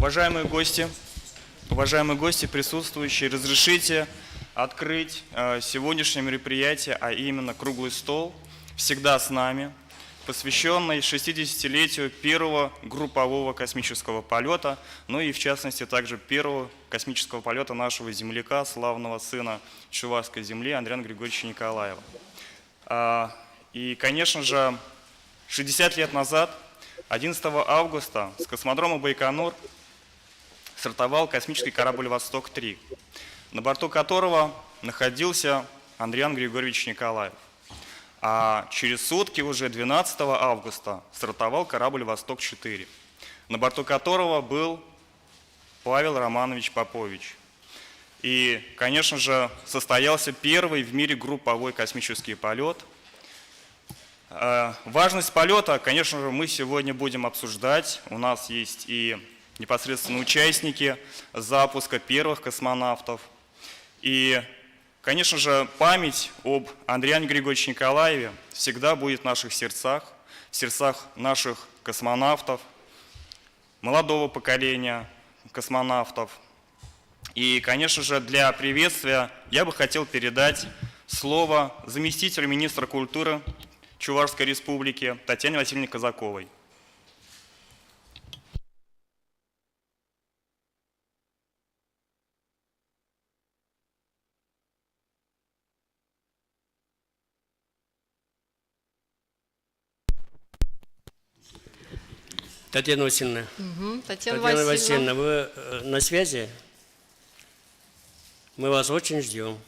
Уважаемые гости, присутствующие, разрешите открыть сегодняшнее мероприятие, а именно круглый стол «Всегда с нами», посвященный 60-летию первого группового космического полета, ну и в частности также первого космического полета нашего земляка, славного сына Чувашской земли Андриана Григорьевича Николаева. И, конечно же, 60 лет назад, 11 августа, с космодрома Байконур стартовал космический корабль «Восток-3», на борту которого находился Андриан Григорьевич Николаев. А через сутки, уже 12 августа, стартовал корабль «Восток-4», на борту которого был Павел Романович Попович. И, конечно же, состоялся первый в мире групповой космический полет. Важность полета, конечно же, мы сегодня будем обсуждать. У нас есть и непосредственно участники запуска первых космонавтов. И, конечно же, память об Андриане Григорьевиче Николаеве всегда будет в наших сердцах, в сердцах наших космонавтов, молодого поколения космонавтов. И, конечно же, для приветствия я бы хотел передать слово заместителю министра культуры Чувашской республики Татьяне Васильевне Казаковой. Татьяна Васильевна. Татьяна Васильевна, вы на связи? Мы вас очень ждем.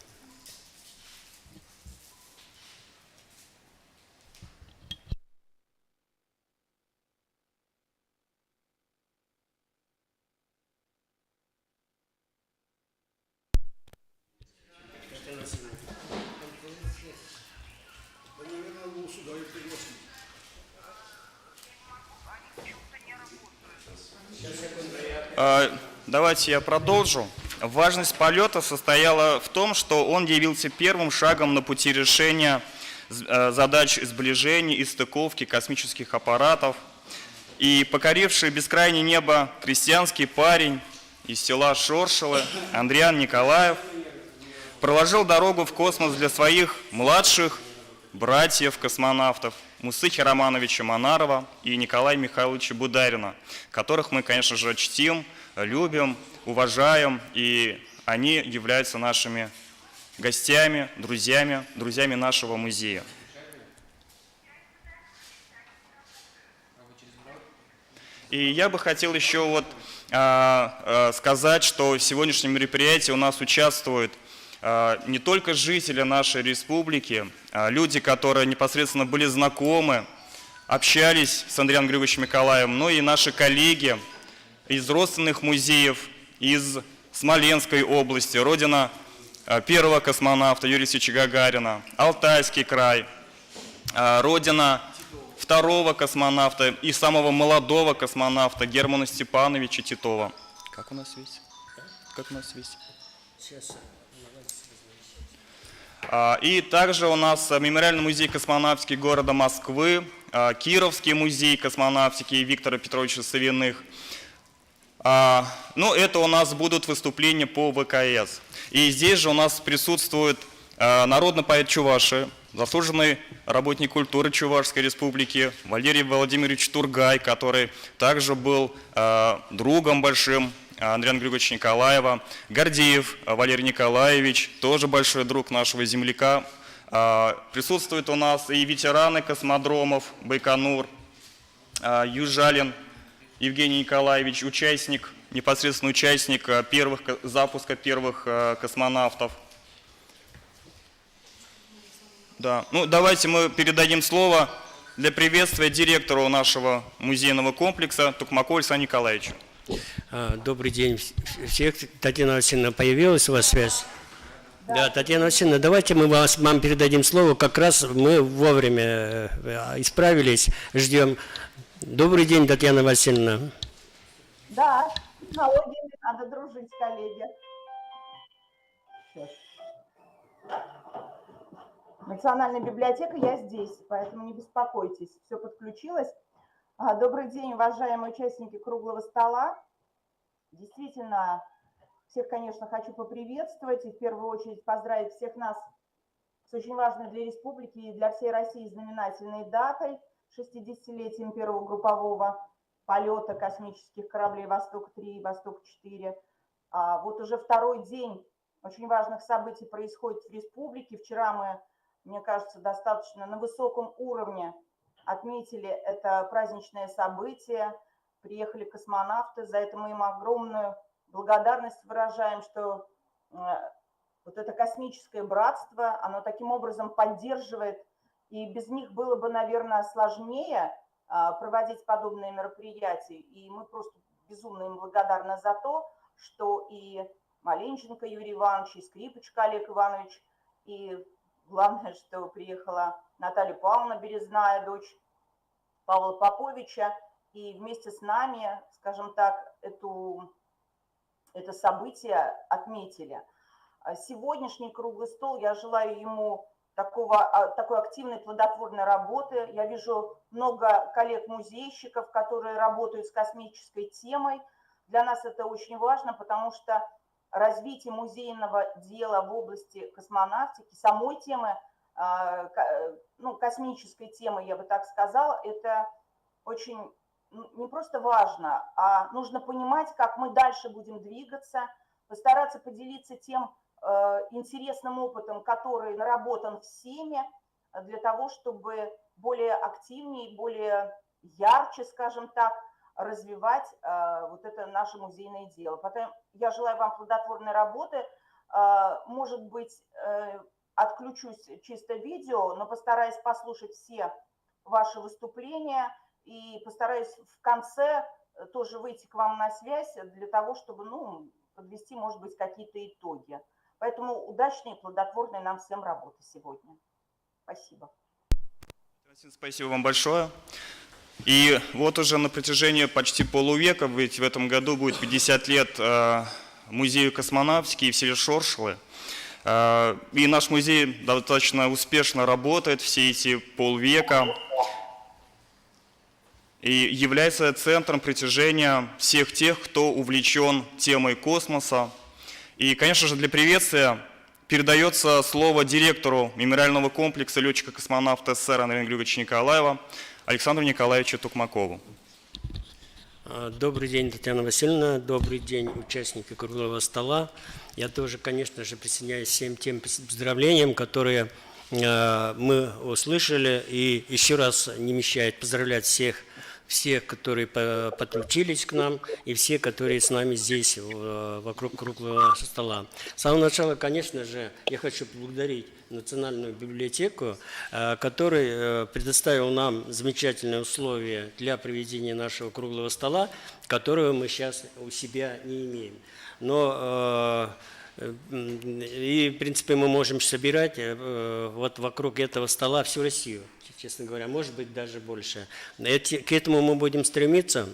Давайте я продолжу. Важность полета состояла в том, что он явился первым шагом на пути решения задач сближения и стыковки космических аппаратов. И покоривший бескрайнее небо крестьянский парень из села Шоршилы Андриан Николаев проложил дорогу в космос для своих младших братьев-космонавтов Мусыхи Романовича Монарова и Николая Михайловича Бударина, которых мы, конечно же, чтим, любим, уважаем, и они являются нашими гостями, друзьями нашего музея. И я бы хотел еще сказать, что в сегодняшнем мероприятии у нас участвуют не только жители нашей республики, люди, которые непосредственно были знакомы, общались с Андрианом Григорьевичем Николаевым, но и наши коллеги из родственных музеев, из Смоленской области, родина первого космонавта Юрия Алексеевича Гагарина, Алтайский край, родина второго космонавта и самого молодого космонавта Германа Степановича Титова. Как у нас связь? Сейчас. И также у нас Мемориальный музей космонавтики города Москвы, Кировский музей космонавтики Виктора Петровича Савиных. Ну, это у нас будут выступления по ВКС. И здесь же у нас присутствует народный поэт Чувашии, заслуженный работник культуры Чувашской республики Валерий Владимирович Тургай, который также был другом большим Андриана Григорьевича Николаева, Гордеев Валерий Николаевич, тоже большой друг нашего земляка. Присутствуют у нас и ветераны космодромов Байконур, Южалин Евгений Николаевич, непосредственно участник запуска первых космонавтов. Да. Ну, давайте мы передадим слово для приветствия директору нашего музейного комплекса Тукмакову Александру Николаевичу. Добрый день всех. Татьяна Васильевна, появилась у вас связь? Да, Татьяна Васильевна, давайте мы вам передадим слово. Как раз мы вовремя исправились, ждем. Добрый день, Татьяна Васильевна. Да, с технологиями надо дружить, коллеги. Сейчас. Национальная библиотека, я здесь, поэтому не беспокойтесь, все подключилось. Добрый день, уважаемые участники круглого стола. Действительно, всех, конечно, хочу поприветствовать и в первую очередь поздравить всех нас с очень важной для республики и для всей России знаменательной датой, 60-летием первого группового полета космических кораблей «Восток-3» и «Восток-4». Вот уже второй день очень важных событий происходит в республике. Вчера мы, мне кажется, достаточно на высоком уровне отметили это праздничное событие. Приехали космонавты, за это мы им огромную благодарность выражаем, что вот это космическое братство, оно таким образом поддерживает, и без них было бы, наверное, сложнее проводить подобные мероприятия. И мы просто безумно им благодарны за то, что и Маленченко Юрий Иванович, и Скрипочка Олег Иванович, и главное, что приехала Наталья Павловна Березная, дочь Павла Поповича, и вместе с нами, скажем так, это событие отметили. Сегодняшний круглый стол, я желаю ему такой активной, плодотворной работы. Я вижу много коллег-музейщиков, которые работают с космической темой. Для нас это очень важно, потому что развитие музейного дела в области космонавтики, самой темы, космической темы, я бы так сказала, это очень не просто важно, а нужно понимать, как мы дальше будем двигаться, постараться поделиться тем интересным опытом, который наработан всеми, для того, чтобы более активнее, более ярче, скажем так, развивать вот это наше музейное дело. Поэтому я желаю вам плодотворной работы. Может быть, отключусь чисто видео, но постараюсь послушать все ваши выступления и постараюсь в конце тоже выйти к вам на связь для того, чтобы подвести, может быть, какие-то итоги. Поэтому удачной и плодотворной нам всем работы сегодня. Спасибо. Спасибо вам большое. И вот уже на протяжении почти полувека, ведь в этом году будет 50 лет музею космонавтики и в селе Шоршлы. И наш музей достаточно успешно работает все эти полвека и является центром притяжения всех тех, кто увлечен темой космоса. И, конечно же, для приветствия передается слово директору мемориального комплекса летчика-космонавта СССР Андрея Григорьевича Николаева Александру Николаевичу Токмакову. Добрый день, Татьяна Васильевна. Добрый день, участники круглого стола. Я тоже, конечно же, присоединяюсь к всем тем поздравлениям, которые мы услышали. И еще раз не мешает поздравлять всех, которые подключились к нам, и все, которые с нами здесь, вокруг круглого стола. С самого начала, конечно же, я хочу поблагодарить Национальную библиотеку, который предоставил нам замечательные условия для проведения нашего круглого стола, которого мы сейчас у себя не имеем. Но и, в принципе, мы можем собирать вот вокруг этого стола всю Россию, честно говоря, может быть, даже больше. К этому мы будем стремиться,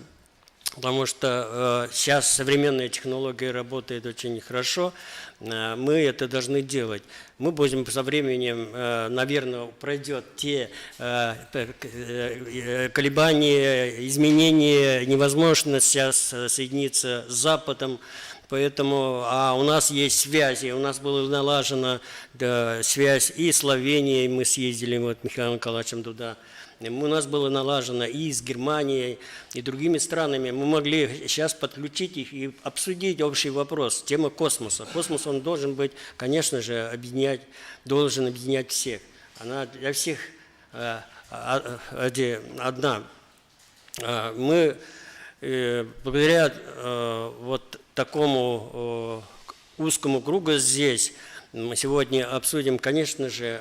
потому что сейчас современная технология работает очень хорошо, мы это должны делать. Мы будем со временем, наверное, пройдет те колебания, изменения, невозможность сейчас соединиться с Западом. Поэтому, у нас есть связи, у нас была налажена связь и с Словенией, мы съездили вот Михаилом Николаевичем туда, у нас было налажено и с Германией, и другими странами. Мы могли сейчас подключить их и обсудить общий вопрос, тема космоса. Космос, он должен быть, конечно же, должен объединять всех. Она для всех одна. Мы благодаря вот такому узкому кругу здесь мы сегодня обсудим, конечно же,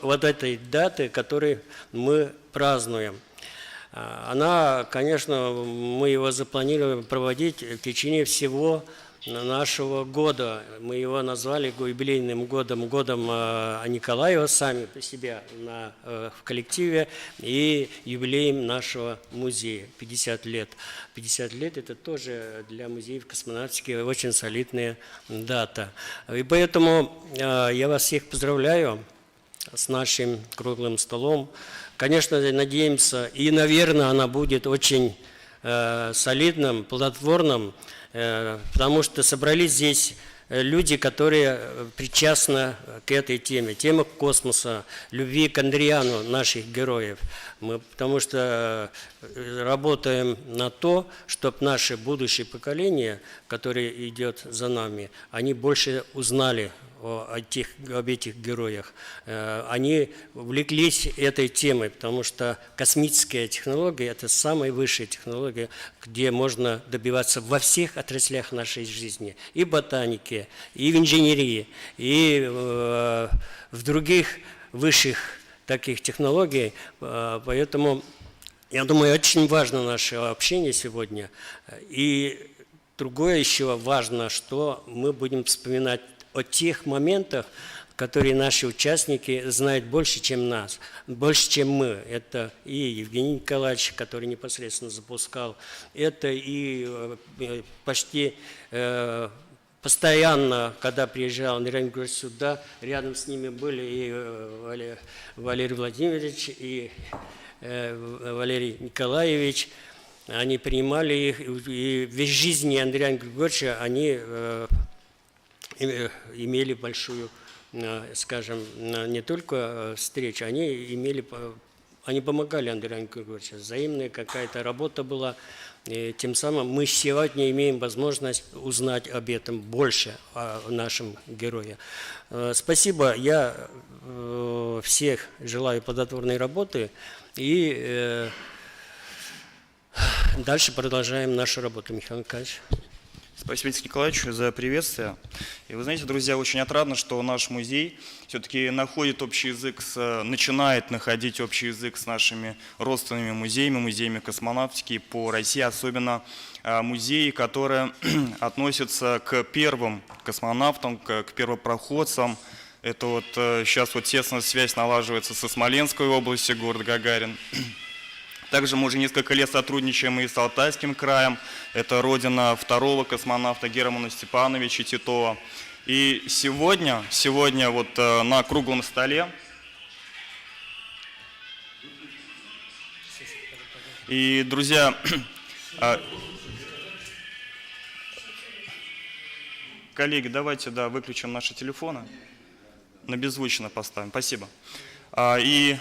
вот этой даты, которую мы празднуем. Она, конечно, мы его запланировали проводить в течение всего нашего года. Мы его назвали юбилейным годом Николаева сами по себе в коллективе и юбилеем нашего музея 50 лет. 50 лет – это тоже для музеев космонавтики очень солидная дата. И поэтому я вас всех поздравляю с нашим круглым столом. Конечно, надеемся, и, наверное, она будет очень солидным, плодотворным, потому что собрались здесь люди, которые причастны к этой теме, тема космоса, любви к Андриану, наших героев. Мы, потому что работаем на то, чтобы наше будущее поколение, которое идет за нами, они больше узнали об этих героях. Они увлеклись этой темой, потому что космическая технология – это самая высшая технология, где можно добиваться во всех отраслях нашей жизни. И в ботанике, и в инженерии, и в других высших таких технологий. Поэтому, я думаю, очень важно наше общение сегодня. И другое еще важно, что мы будем вспоминать о тех моментах, которые наши участники знают больше, чем нас, больше, чем мы. Это и Евгений Николаевич, который непосредственно запускал, это и почти постоянно, когда приезжал Андрей Григорьевич сюда, рядом с ними были и Валерий Владимирович, и Валерий Николаевич. Они принимали их, и в жизни Андрея Григорьевича они имели большую, скажем, не только встречу, они помогали Андрею Григорьевичу. Взаимная какая-то работа была. И тем самым мы сегодня имеем возможность узнать об этом больше, о нашем герое. Спасибо. Я всех желаю плодотворной работы. И дальше продолжаем нашу работу, Михаил Николаевич. Спасибо, Николай Николаевич, за приветствие. И вы знаете, друзья, очень отрадно, что наш музей все-таки начинает находить общий язык с нашими родственными музеями, музеями космонавтики по России, особенно музеи, которые относятся к первым космонавтам, к первопроходцам. Это вот сейчас вот тесная связь налаживается со Смоленской областью, город Гагарин. Также мы уже несколько лет сотрудничаем и с Алтайским краем. Это родина второго космонавта Германа Степановича Титова. И сегодня вот на круглом столе и, друзья, коллеги, давайте выключим наши телефоны, на беззвучно поставим. Спасибо. И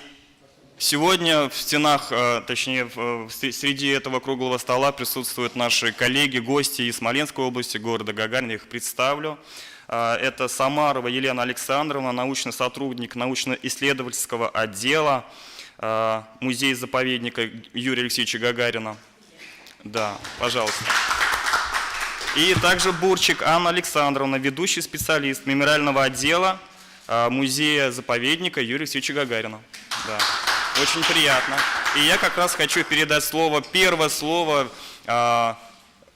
сегодня в стенах, точнее, среди этого круглого стола присутствуют наши коллеги, гости из Смоленской области, города Гагарина. Я их представлю. Это Самарова Елена Александровна, научный сотрудник научно-исследовательского отдела музея-заповедника Юрия Алексеевича Гагарина. Да, пожалуйста. И также Бурчик Анна Александровна, ведущий специалист мемориального отдела музея-заповедника Юрия Алексеевича Гагарина. Да. Очень приятно. И я как раз хочу передать первое слово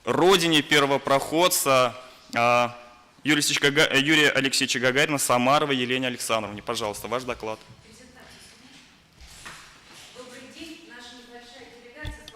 родине первопроходца Юрия Алексеевича Гагарина, Самаровой Елене Александровне. Пожалуйста, ваш доклад. Добрый день, наша небольшая делегация.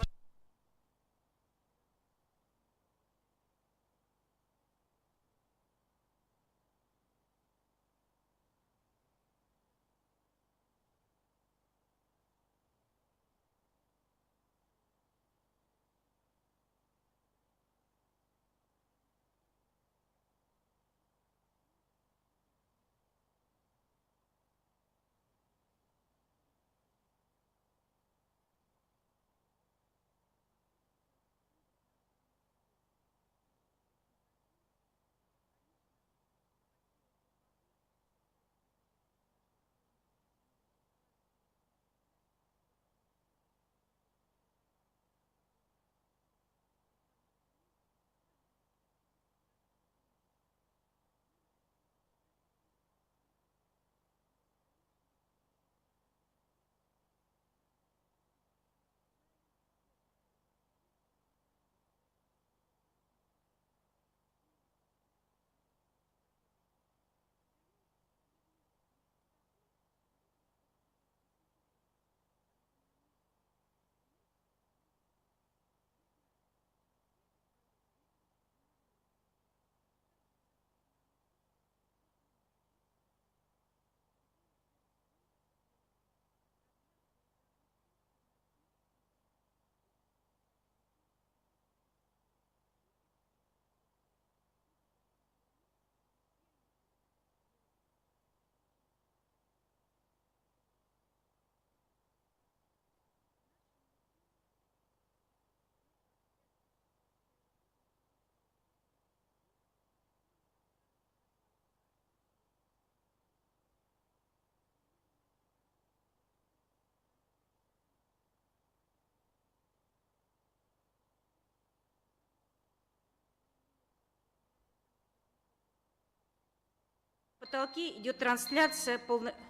потолке идет трансляция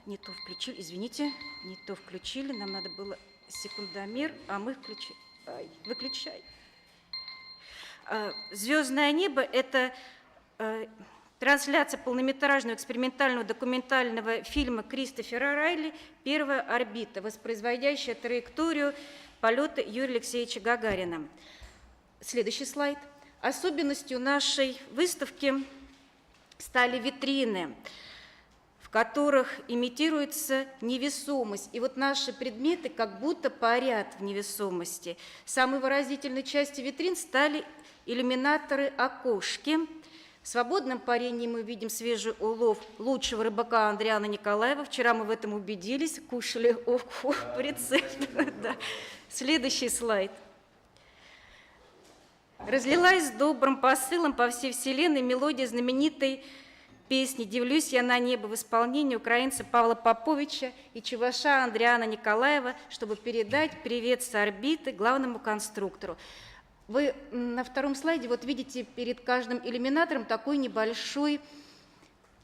Не то включили, извините, не то включили. Нам надо было секундомер, а мы включили. Выключай. «Звездное небо» — это трансляция полнометражного экспериментального документального фильма Кристофера Райли «Первая орбита», воспроизводящая траекторию полета Юрия Алексеевича Гагарина. Следующий слайд. Особенностью нашей выставки стали витрины, в которых имитируется невесомость. И вот наши предметы как будто парят в невесомости. Самой выразительной частью витрин стали иллюминаторы-окошки. В свободном парении мы видим свежий улов лучшего рыбака Андриана Николаева. Вчера мы в этом убедились, кушали окунь по рецепту. Да. Следующий слайд. Разлилась добрым посылом по всей вселенной мелодия знаменитой песни «Дивлюсь я на небо» в исполнении украинца Павла Поповича и чуваша Андриана Николаева, чтобы передать привет с орбиты главному конструктору. Вы на втором слайде вот видите перед каждым иллюминатором такой небольшой,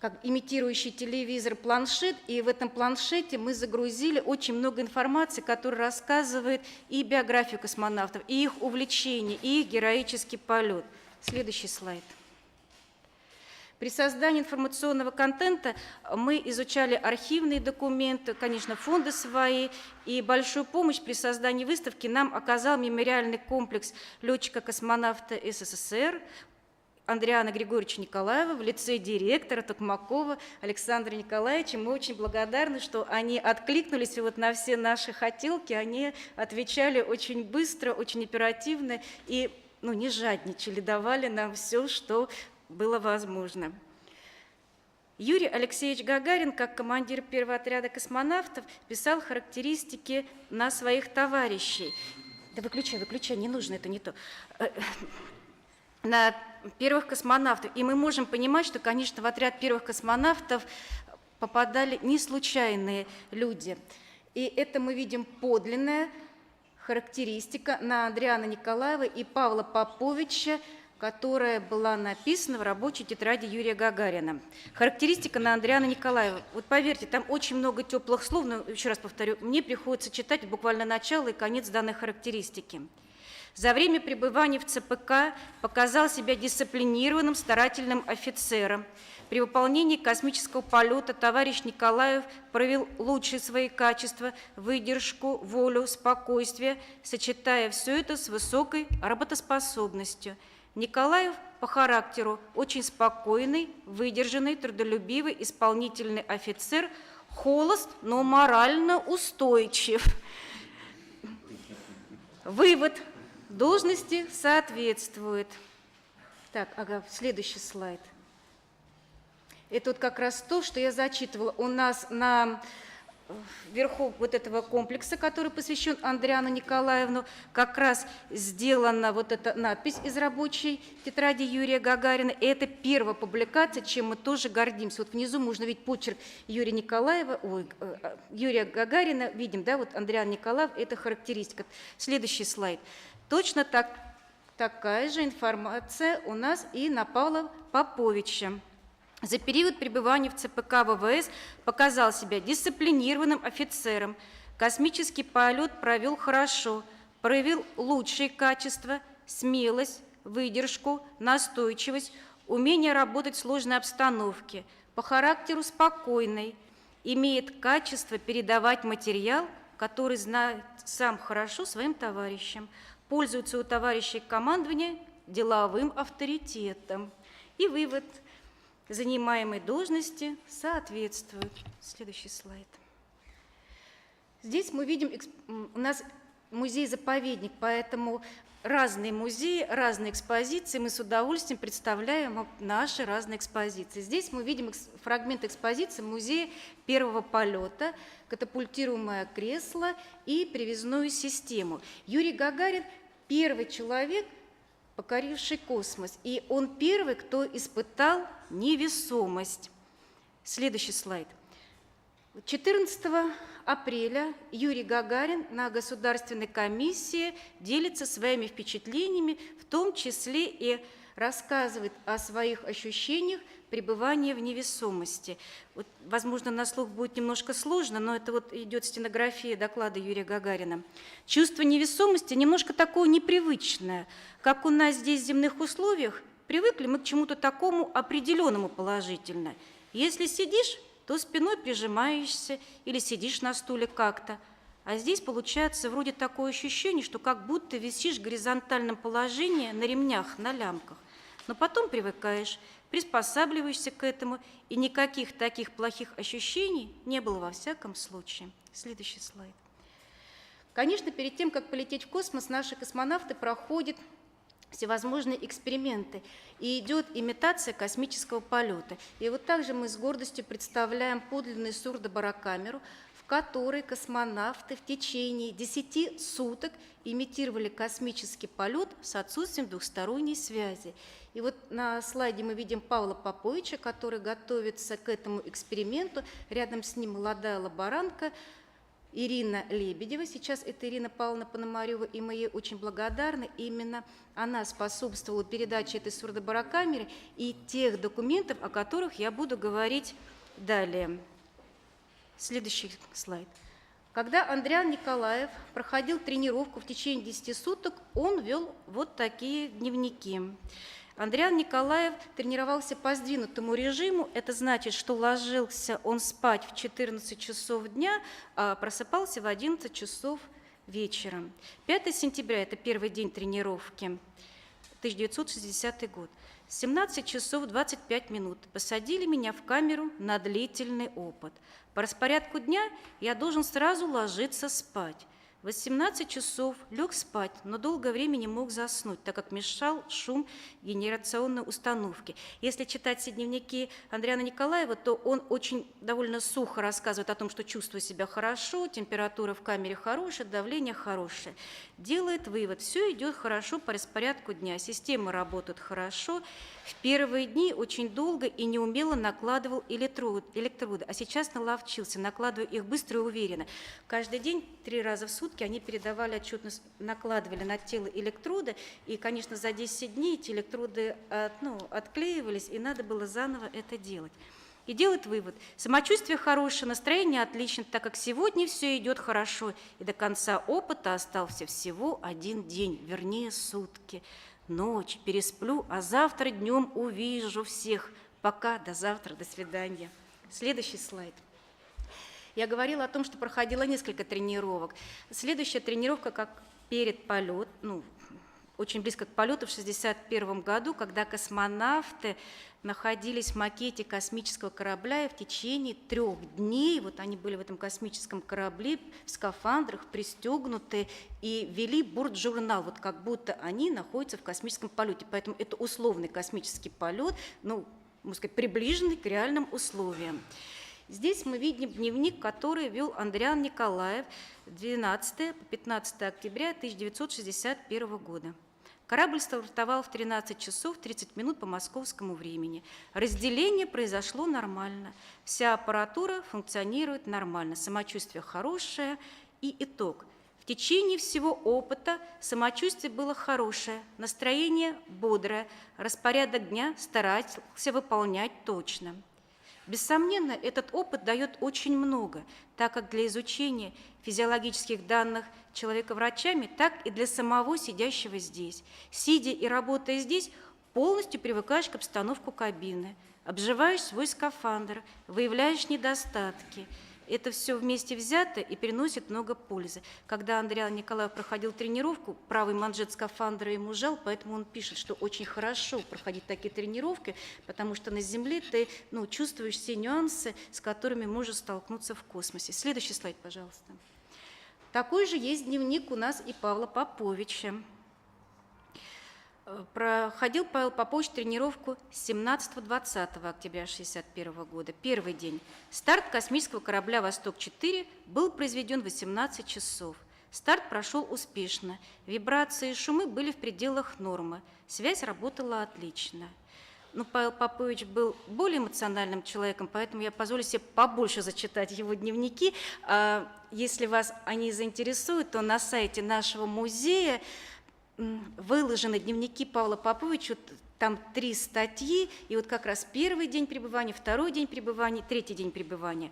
как имитирующий телевизор, планшет, и в этом планшете мы загрузили очень много информации, которая рассказывает и биографию космонавтов, и их увлечения, и их героический полет. Следующий слайд. При создании информационного контента мы изучали архивные документы, конечно, фонды свои, и большую помощь при создании выставки нам оказал мемориальный комплекс летчика-космонавта СССР Андриана Григорьевича Николаева в лице директора Токмакова Александра Николаевича. Мы очень благодарны, что они откликнулись вот на все наши хотелки, они отвечали очень быстро, очень оперативно и не жадничали, давали нам все, что было возможно. Юрий Алексеевич Гагарин, как командир первого отряда космонавтов, писал характеристики на своих товарищей. Да выключай, не нужно, это не то. На первых космонавтов. И мы можем понимать, что, конечно, в отряд первых космонавтов попадали не случайные люди. И это мы видим подлинная характеристика на Андриана Николаева и Павла Поповича, которая была написана в рабочей тетради Юрия Гагарина. Характеристика на Андриана Николаева. Вот поверьте, там очень много теплых слов, но еще раз повторю, мне приходится читать буквально начало и конец данной характеристики. За время пребывания в ЦПК показал себя дисциплинированным, старательным офицером. При выполнении космического полета товарищ Николаев проявил лучшие свои качества, выдержку, волю, спокойствие, сочетая все это с высокой работоспособностью. Николаев по характеру очень спокойный, выдержанный, трудолюбивый, исполнительный офицер, холост, но морально устойчив. Вывод. Должности соответствует. Так, следующий слайд. Это вот как раз то, что я зачитывала. У нас вверху вот этого комплекса, который посвящен Андриану Николаевну, как раз сделана вот эта надпись из рабочей тетради Юрия Гагарина. И это первая публикация, чем мы тоже гордимся. Вот внизу можно видеть почерк Юрия Юрия Гагарина. Видим, да, вот Андриан Николаев, это характеристика. Следующий слайд. Точно такая же информация у нас и на Павла Поповича. За период пребывания в ЦПК ВВС показал себя дисциплинированным офицером. Космический полет провел хорошо, проявил лучшие качества, смелость, выдержку, настойчивость, умение работать в сложной обстановке, по характеру спокойный, имеет качество передавать материал, который знает сам хорошо своим товарищам, пользуется у товарищей командования деловым авторитетом. И вывод. Занимаемой должности соответствуют. Следующий слайд. Здесь мы видим, у нас музей-заповедник, поэтому разные музеи, разные экспозиции. Мы с удовольствием представляем наши разные экспозиции. Здесь мы видим фрагмент экспозиции музея первого полета, катапультируемое кресло и привязную систему. Юрий Гагарин – первый человек, покоривший космос, и он первый, кто испытал невесомость. Следующий слайд. 14 апреля Юрий Гагарин на Государственной комиссии делится своими впечатлениями, в том числе и рассказывает о своих ощущениях пребывания в невесомости. Вот, возможно, на слух будет немножко сложно, но это вот идет стенография доклада Юрия Гагарина. Чувство невесомости немножко такое непривычное. Как у нас здесь в земных условиях, привыкли мы к чему-то такому определенному положительно. Если сидишь, то спиной прижимаешься или сидишь на стуле как-то. А здесь получается вроде такое ощущение, что как будто висишь в горизонтальном положении на ремнях, на лямках. Но потом привыкаешь, приспосабливаешься к этому, и никаких таких плохих ощущений не было во всяком случае. Следующий слайд. Конечно, перед тем, как полететь в космос, наши космонавты проходят всевозможные эксперименты, и идет имитация космического полета. И вот также мы с гордостью представляем подлинную сурдобарокамеру, в которой космонавты в течение 10 суток имитировали космический полет с отсутствием двухсторонней связи. И вот на слайде мы видим Павла Поповича, который готовится к этому эксперименту. Рядом с ним молодая лаборантка Ирина Лебедева. Сейчас это Ирина Павловна Пономарева, и мы ей очень благодарны. Именно она способствовала передаче этой сурдобарокамеры и тех документов, о которых я буду говорить далее. Следующий слайд. Когда Андриан Николаев проходил тренировку в течение 10 суток, он вел вот такие дневники. Андриан Николаев тренировался по сдвинутому режиму. Это значит, что ложился он спать в 14 часов дня, а просыпался в 11 часов вечера. 5 сентября – это первый день тренировки, 1960 год. 17 часов 25 минут посадили меня в камеру на длительный опыт. По распорядку дня я должен сразу ложиться спать. В 18 часов лег спать, но долгое время не мог заснуть, так как мешал шум генерационной установки. Если читать все дневники Андриана Николаева, то он очень довольно сухо рассказывает о том, что чувствует себя хорошо, температура в камере хорошая, давление хорошее. Делает вывод, все идет хорошо по распорядку дня, системы работают хорошо. В первые дни очень долго и неумело накладывал электроды, а сейчас наловчился, накладываю их быстро и уверенно. Каждый день 3 раза в сутки они передавали отчетность, накладывали на тело электроды, и, конечно, за 10 дней эти электроды отклеивались, и надо было заново это делать. И делает вывод. Самочувствие хорошее, настроение отлично, так как сегодня все идет хорошо, и до конца опыта остался всего 1 день, вернее сутки. Ночь, пересплю, а завтра днем увижу всех. Пока, до завтра, до свидания. Следующий слайд. Я говорила о том, что проходила несколько тренировок. Следующая тренировка, как перед полетом, очень близко к полету в 1961 году, когда космонавты находились в макете космического корабля, и в течение 3 дней, вот они были в этом космическом корабле, в скафандрах, пристегнуты, и вели бортжурнал, вот как будто они находятся в космическом полете. Поэтому это условный космический полет, можно сказать, приближенный к реальным условиям. Здесь мы видим дневник, который вел Андриан Николаев 12 по 15 октября 1961 года. Корабль стартовал в 13 часов 30 минут по московскому времени. Разделение произошло нормально. Вся аппаратура функционирует нормально. Самочувствие хорошее. И итог. В течение всего опыта самочувствие было хорошее, настроение бодрое, распорядок дня старался выполнять точно. Бессомненно, этот опыт дает очень много, так как для изучения физиологических данных человека врачами, так и для самого сидящего здесь. Сидя и работая здесь, полностью привыкаешь к обстановке кабины, обживаешь свой скафандр, выявляешь недостатки. Это все вместе взято и приносит много пользы. Когда Андриан Николаев проходил тренировку, правый манжет скафандра ему жал, поэтому он пишет, что очень хорошо проходить такие тренировки, потому что на Земле ты чувствуешь все нюансы, с которыми можешь столкнуться в космосе. Следующий слайд, пожалуйста. Такой же есть дневник у нас и Павла Поповича. Проходил Павел Попович тренировку с 17-20 октября 1961 года. Первый день. Старт космического корабля «Восток-4» был произведен в 18 часов. Старт прошел успешно. Вибрации и шумы были в пределах нормы. Связь работала отлично. Павел Попович был более эмоциональным человеком, поэтому я позволю себе побольше зачитать его дневники. Если вас они заинтересуют, то на сайте нашего музея выложены дневники Павла Поповича Там 3 статьи, и вот как раз первый день пребывания, второй день пребывания, третий день пребывания.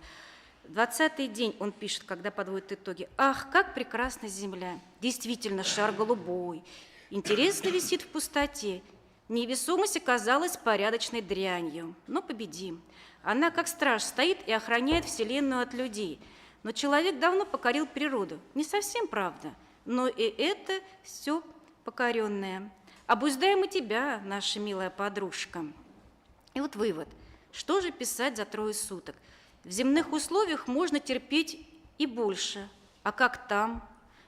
20-й день он пишет, когда подводит итоги. «Ах, как прекрасна земля! Действительно, шар голубой. Интересно висит в пустоте. Невесомость оказалась порядочной дрянью. Но победим. Она, как страж, стоит и охраняет Вселенную от людей. Но человек давно покорил природу. Не совсем правда, но и это все покоренное. Обуздаем и тебя, наша милая подружка». И вот вывод. Что же писать за 3 суток? В земных условиях можно терпеть и больше. А как там?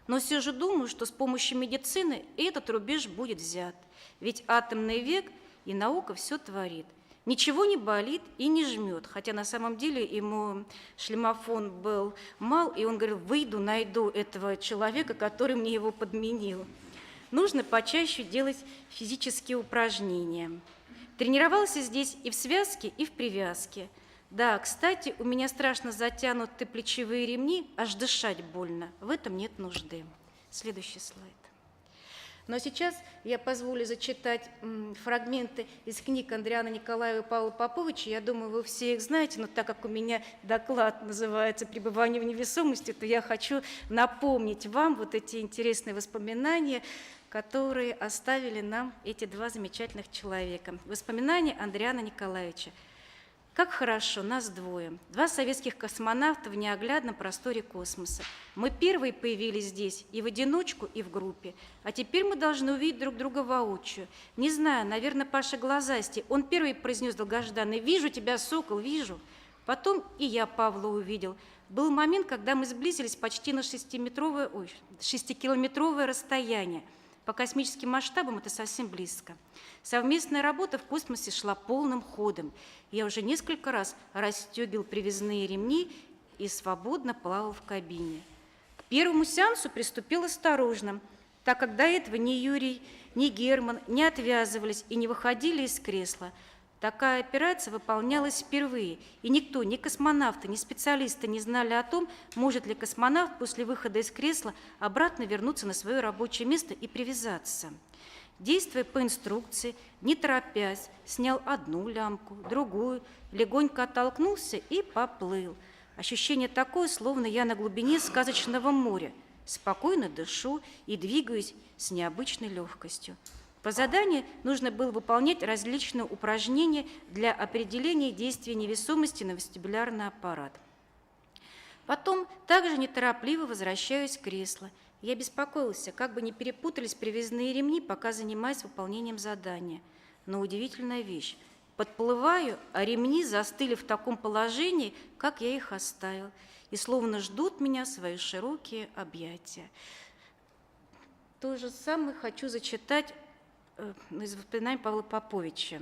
Но все же думаю, что с помощью медицины этот рубеж будет взят. Ведь атомный век и наука все творит. Ничего не болит и не жмет, хотя на самом деле ему шлемофон был мал, и он говорил: выйду, найду этого человека, который мне его подменил. Нужно почаще делать физические упражнения. Тренировался здесь и в связке, и в привязке. Да, кстати, у меня страшно затянуты плечевые ремни, аж дышать больно. В этом нет нужды. Следующий слайд. Но сейчас я позволю зачитать фрагменты из книг Андриана Николаева и Павла Поповича. Я думаю, вы все их знаете, но так как у меня доклад называется «Пребывание в невесомости», то я хочу напомнить вам вот эти интересные воспоминания, которые оставили нам эти 2 замечательных человека. Воспоминания Андриана Николаевича. Как хорошо, нас 2. 2 советских космонавта в неоглядном просторе космоса. Мы первые появились здесь и в одиночку, и в группе. А теперь мы должны увидеть друг друга воочию. Не знаю, наверное, Паша глазастый. Он первый произнес долгожданный: «Вижу тебя, сокол, вижу». Потом и я Павла увидел. Был момент, когда мы сблизились почти на 6-километровое расстояние. По космическим масштабам это совсем близко. Совместная работа в космосе шла полным ходом. Я уже несколько раз расстегивал привязные ремни и свободно плавал в кабине. К первому сеансу приступил осторожно, так как до этого ни Юрий, ни Герман не отвязывались и не выходили из кресла. Такая операция выполнялась впервые, и никто, ни космонавты, ни специалисты не знали о том, может ли космонавт после выхода из кресла обратно вернуться на свое рабочее место и привязаться. Действуя по инструкции, не торопясь, снял одну лямку, другую, легонько оттолкнулся и поплыл. Ощущение такое, словно я на глубине сказочного моря. Спокойно дышу и двигаюсь с необычной легкостью. По заданию нужно было выполнять различные упражнения для определения действия невесомости на вестибулярный аппарат. Потом также неторопливо возвращаюсь в кресло. Я беспокоился, как бы не перепутались привязные ремни, пока занимаюсь выполнением задания. Но удивительная вещь. Подплываю, а ремни застыли в таком положении, как я их оставил, и словно ждут меня свои широкие объятия. То же самое хочу зачитать из воспоминаний Павла Поповича.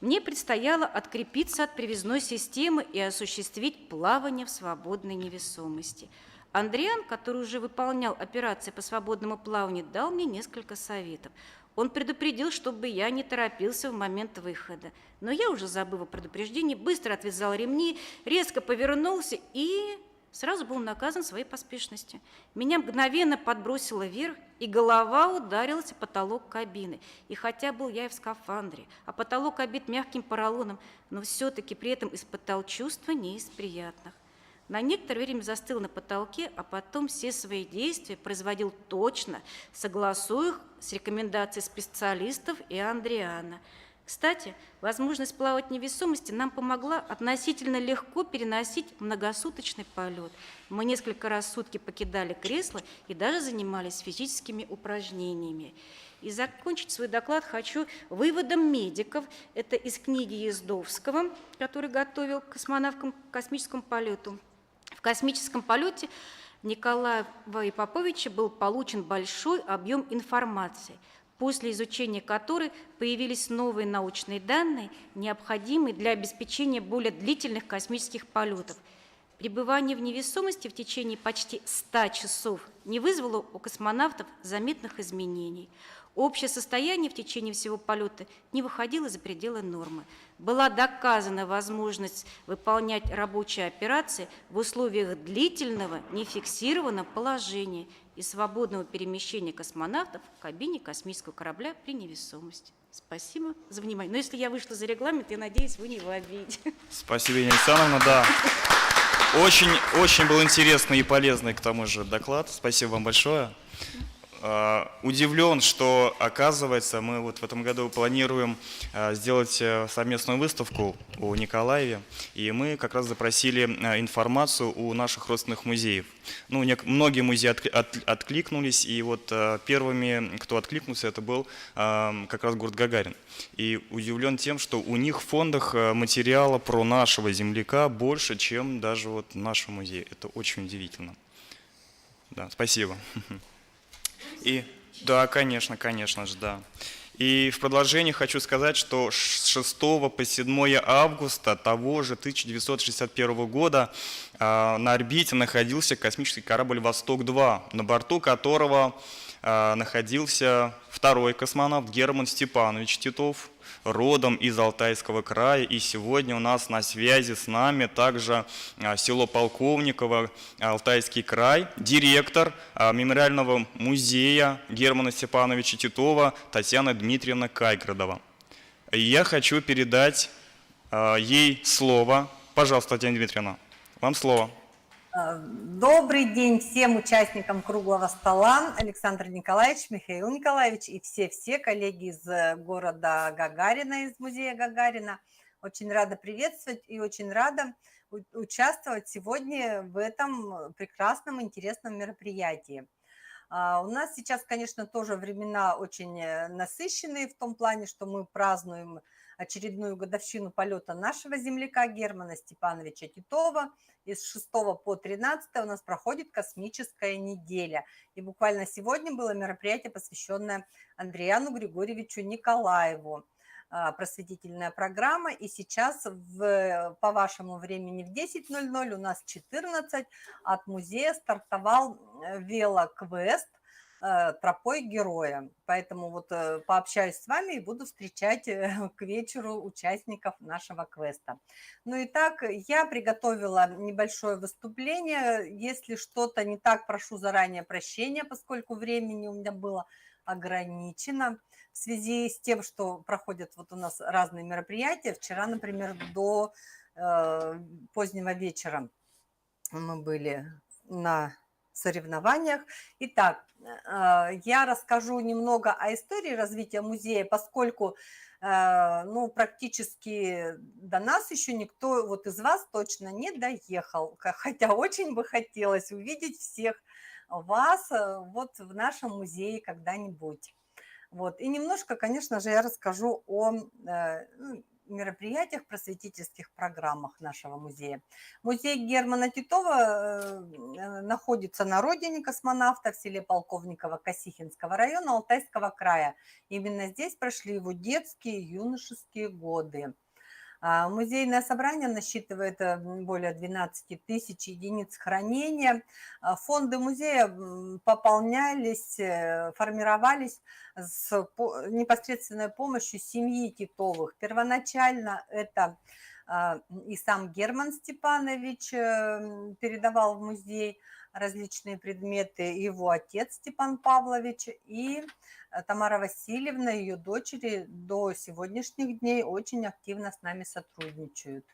Мне предстояло открепиться от привязной системы и осуществить плавание в свободной невесомости. Андриан, который уже выполнял операции по свободному плаванию, дал мне несколько советов. Он предупредил, чтобы я не торопился в момент выхода. Но я, уже забыв о предупреждении, быстро отвязал ремни, резко повернулся и сразу был наказан своей поспешностью. Меня мгновенно подбросило вверх, и голова ударилась о потолок кабины. И хотя был я и в скафандре, а потолок обит мягким поролоном, но все-таки при этом испытал чувство не из приятных. На некоторое время застыл на потолке, а потом все свои действия производил точно, согласуя их с рекомендацией специалистов и Андриана. Кстати, возможность плавать в невесомости нам помогла относительно легко переносить многосуточный полет. Мы несколько раз в сутки покидали кресло и даже занимались физическими упражнениями. И закончить свой доклад хочу выводом медиков. Это из книги Ездовского, который готовил космонавтам к космическому полету. В космическом полете Николаева и Поповича был получен большой объем информации, после изучения которой появились новые научные данные, необходимые для обеспечения более длительных космических полетов. Пребывание в невесомости в течение почти 100 часов не вызвало у космонавтов заметных изменений. Общее состояние в течение всего полета не выходило за пределы нормы. Была доказана возможность выполнять рабочие операции в условиях длительного, нефиксированного положения и свободного перемещения космонавтов в кабине космического корабля при невесомости. Спасибо за внимание. Но если я вышла за регламент, я надеюсь, вы не его обидите. Спасибо, Елена Александровна, да. Очень был интересный и полезный, к тому же, доклад. Спасибо вам большое. Удивлен, что, оказывается, мы вот в этом году планируем сделать совместную выставку у Николаеве, и мы как раз запросили информацию у наших родственных музеев. Ну, многие музеи откликнулись, и вот первыми, кто откликнулся, это был как раз город Гагарин. И удивлен тем, что у них в фондах материала про нашего земляка больше, чем даже вот в нашем музее. Это очень удивительно. Да, спасибо. И да, конечно же, да. И в продолжение хочу сказать, что с 6 по 7 августа того же 1961 года на орбите находился космический корабль «Восток-2», на борту которого находился второй космонавт Герман Степанович Титов, родом из Алтайского края. И сегодня у нас на связи с нами также село Полковниково, Алтайский край, директор мемориального музея Германа Степановича Титова Татьяна Дмитриевна Кайградова. И я хочу передать ей слово. Пожалуйста, Татьяна Дмитриевна, вам слово. Добрый день всем участникам круглого стола, Александр Николаевич, Михаил Николаевич и все коллеги из города Гагарина, из музея Гагарина. Очень рада приветствовать и очень рада участвовать сегодня в этом прекрасном, интересном мероприятии. У нас сейчас, конечно, тоже времена очень насыщенные в том плане, что мы празднуем очередную годовщину полета нашего земляка Германа Степановича Титова. И с 6 по 13 у нас проходит космическая неделя. И буквально сегодня было мероприятие, посвященное Андриану Григорьевичу Николаеву. Просветительная программа. И сейчас по вашему времени в 10:00, у нас 14, от музея стартовал велоквест «Тропой героя». Поэтому вот пообщаюсь с вами и буду встречать к вечеру участников нашего квеста. Ну и так, я приготовила небольшое выступление. Если что-то не так, прошу заранее прощения, поскольку времени у меня было ограничено в связи с тем, что проходят вот у нас разные мероприятия. Вчера, например, до позднего вечера мы были на соревнованиях. Итак, я расскажу немного о истории развития музея, поскольку практически до нас еще никто вот из вас точно не доехал, хотя очень бы хотелось увидеть всех вас вот в нашем музее когда-нибудь. Вот. И немножко, конечно же, я расскажу о мероприятиях, просветительских программах нашего музея. Музей Германа Титова находится на родине космонавта в селе Полковниково Косихинского района Алтайского края. Именно здесь прошли его детские и юношеские годы. Музейное собрание насчитывает более 12 тысяч единиц хранения. Фонды музея пополнялись, формировались с непосредственной помощью семьи Титовых. Первоначально это и сам Герман Степанович передавал в музей различные предметы, его отец Степан Павлович и Тамара Васильевна, ее дочери, до сегодняшних дней очень активно с нами сотрудничают.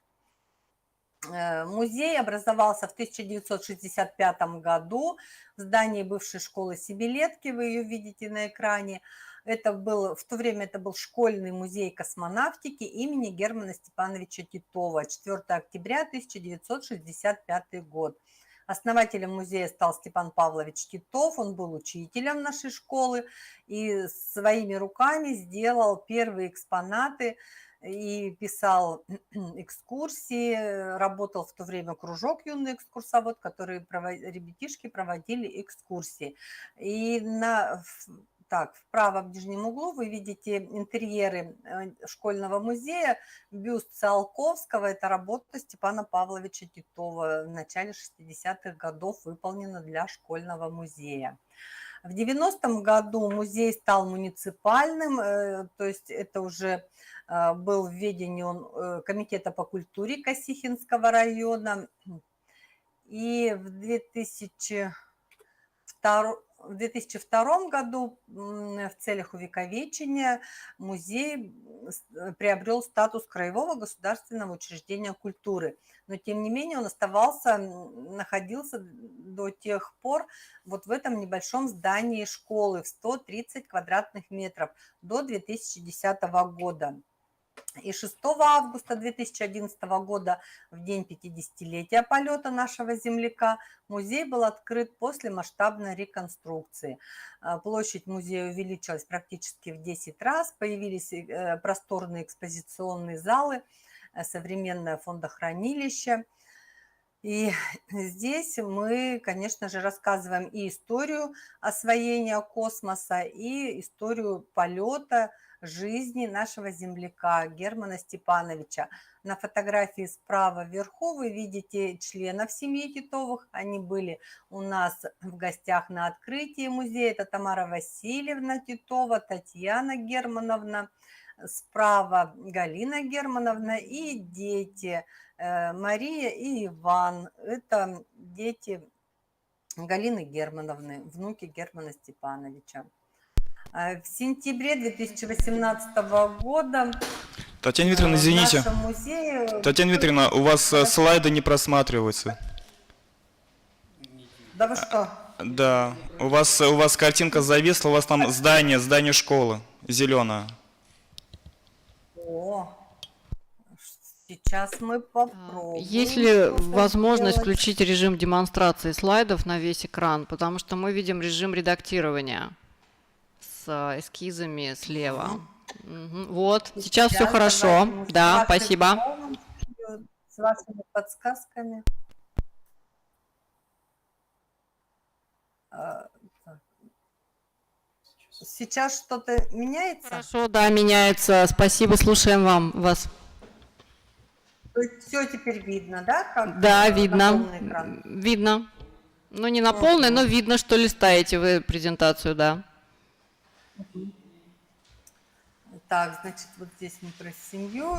Музей образовался в 1965 году в здании бывшей школы Себелетки, вы ее видите на экране. В то время это был школьный музей космонавтики имени Германа Степановича Титова, 4 октября 1965 год. Основателем музея стал Степан Павлович Титов, он был учителем нашей школы и своими руками сделал первые экспонаты и писал экскурсии, работал в то время кружок «Юный экскурсовод», который ребятишки проводили экскурсии. И Так, вправо в нижнем углу вы видите интерьеры школьного музея. Бюст Циолковского – это работа Степана Павловича Титова в начале 60-х годов, выполнена для школьного музея. В 90-м году музей стал муниципальным, то есть это уже был в ведении Комитета по культуре Косихинского района. И в 2002 году в целях увековечения музей приобрел статус краевого государственного учреждения культуры. Но, тем не менее, он находился до тех пор вот в этом небольшом здании школы в 130 квадратных метров до 2010 года. И 6 августа 2011 года, в день 50-летия полета нашего земляка, музей был открыт после масштабной реконструкции. Площадь музея увеличилась практически в 10 раз, появились просторные экспозиционные залы, современное фондохранилище. И здесь мы, конечно же, рассказываем и историю освоения космоса, и историю полета, жизни нашего земляка Германа Степановича. На фотографии справа вверху вы видите членов семьи Титовых. Они были у нас в гостях на открытии музея. Это Тамара Васильевна Титова, Татьяна Германовна, справа Галина Германовна и дети Мария и Иван. Это дети Галины Германовны, внуки Германа Степановича. В сентябре 2018 года Татьяна Викторовна, в извините. нашем музее... Татьяна Викторовна, у вас слайды не просматриваются. Да вы что? Да, у вас картинка зависла, у вас там здание школы, зеленое. О, сейчас мы попробуем. Есть ли что-то возможность сделать. включить режим демонстрации слайдов на весь экран? Потому что мы видим режим редактирования с эскизами слева. Мгм. Вот, сейчас все хорошо. давайте мы с Да, вашим спасибо. словом, с вашими подсказками. Так. Сейчас что-то меняется? Хорошо, да, меняется. Спасибо, слушаем вас. То есть все теперь видно, да? Как Да, на видно. полный экран? Видно. Ну, не на полный, но видно, что листаете вы презентацию, да. Так, значит, вот здесь мы про семью.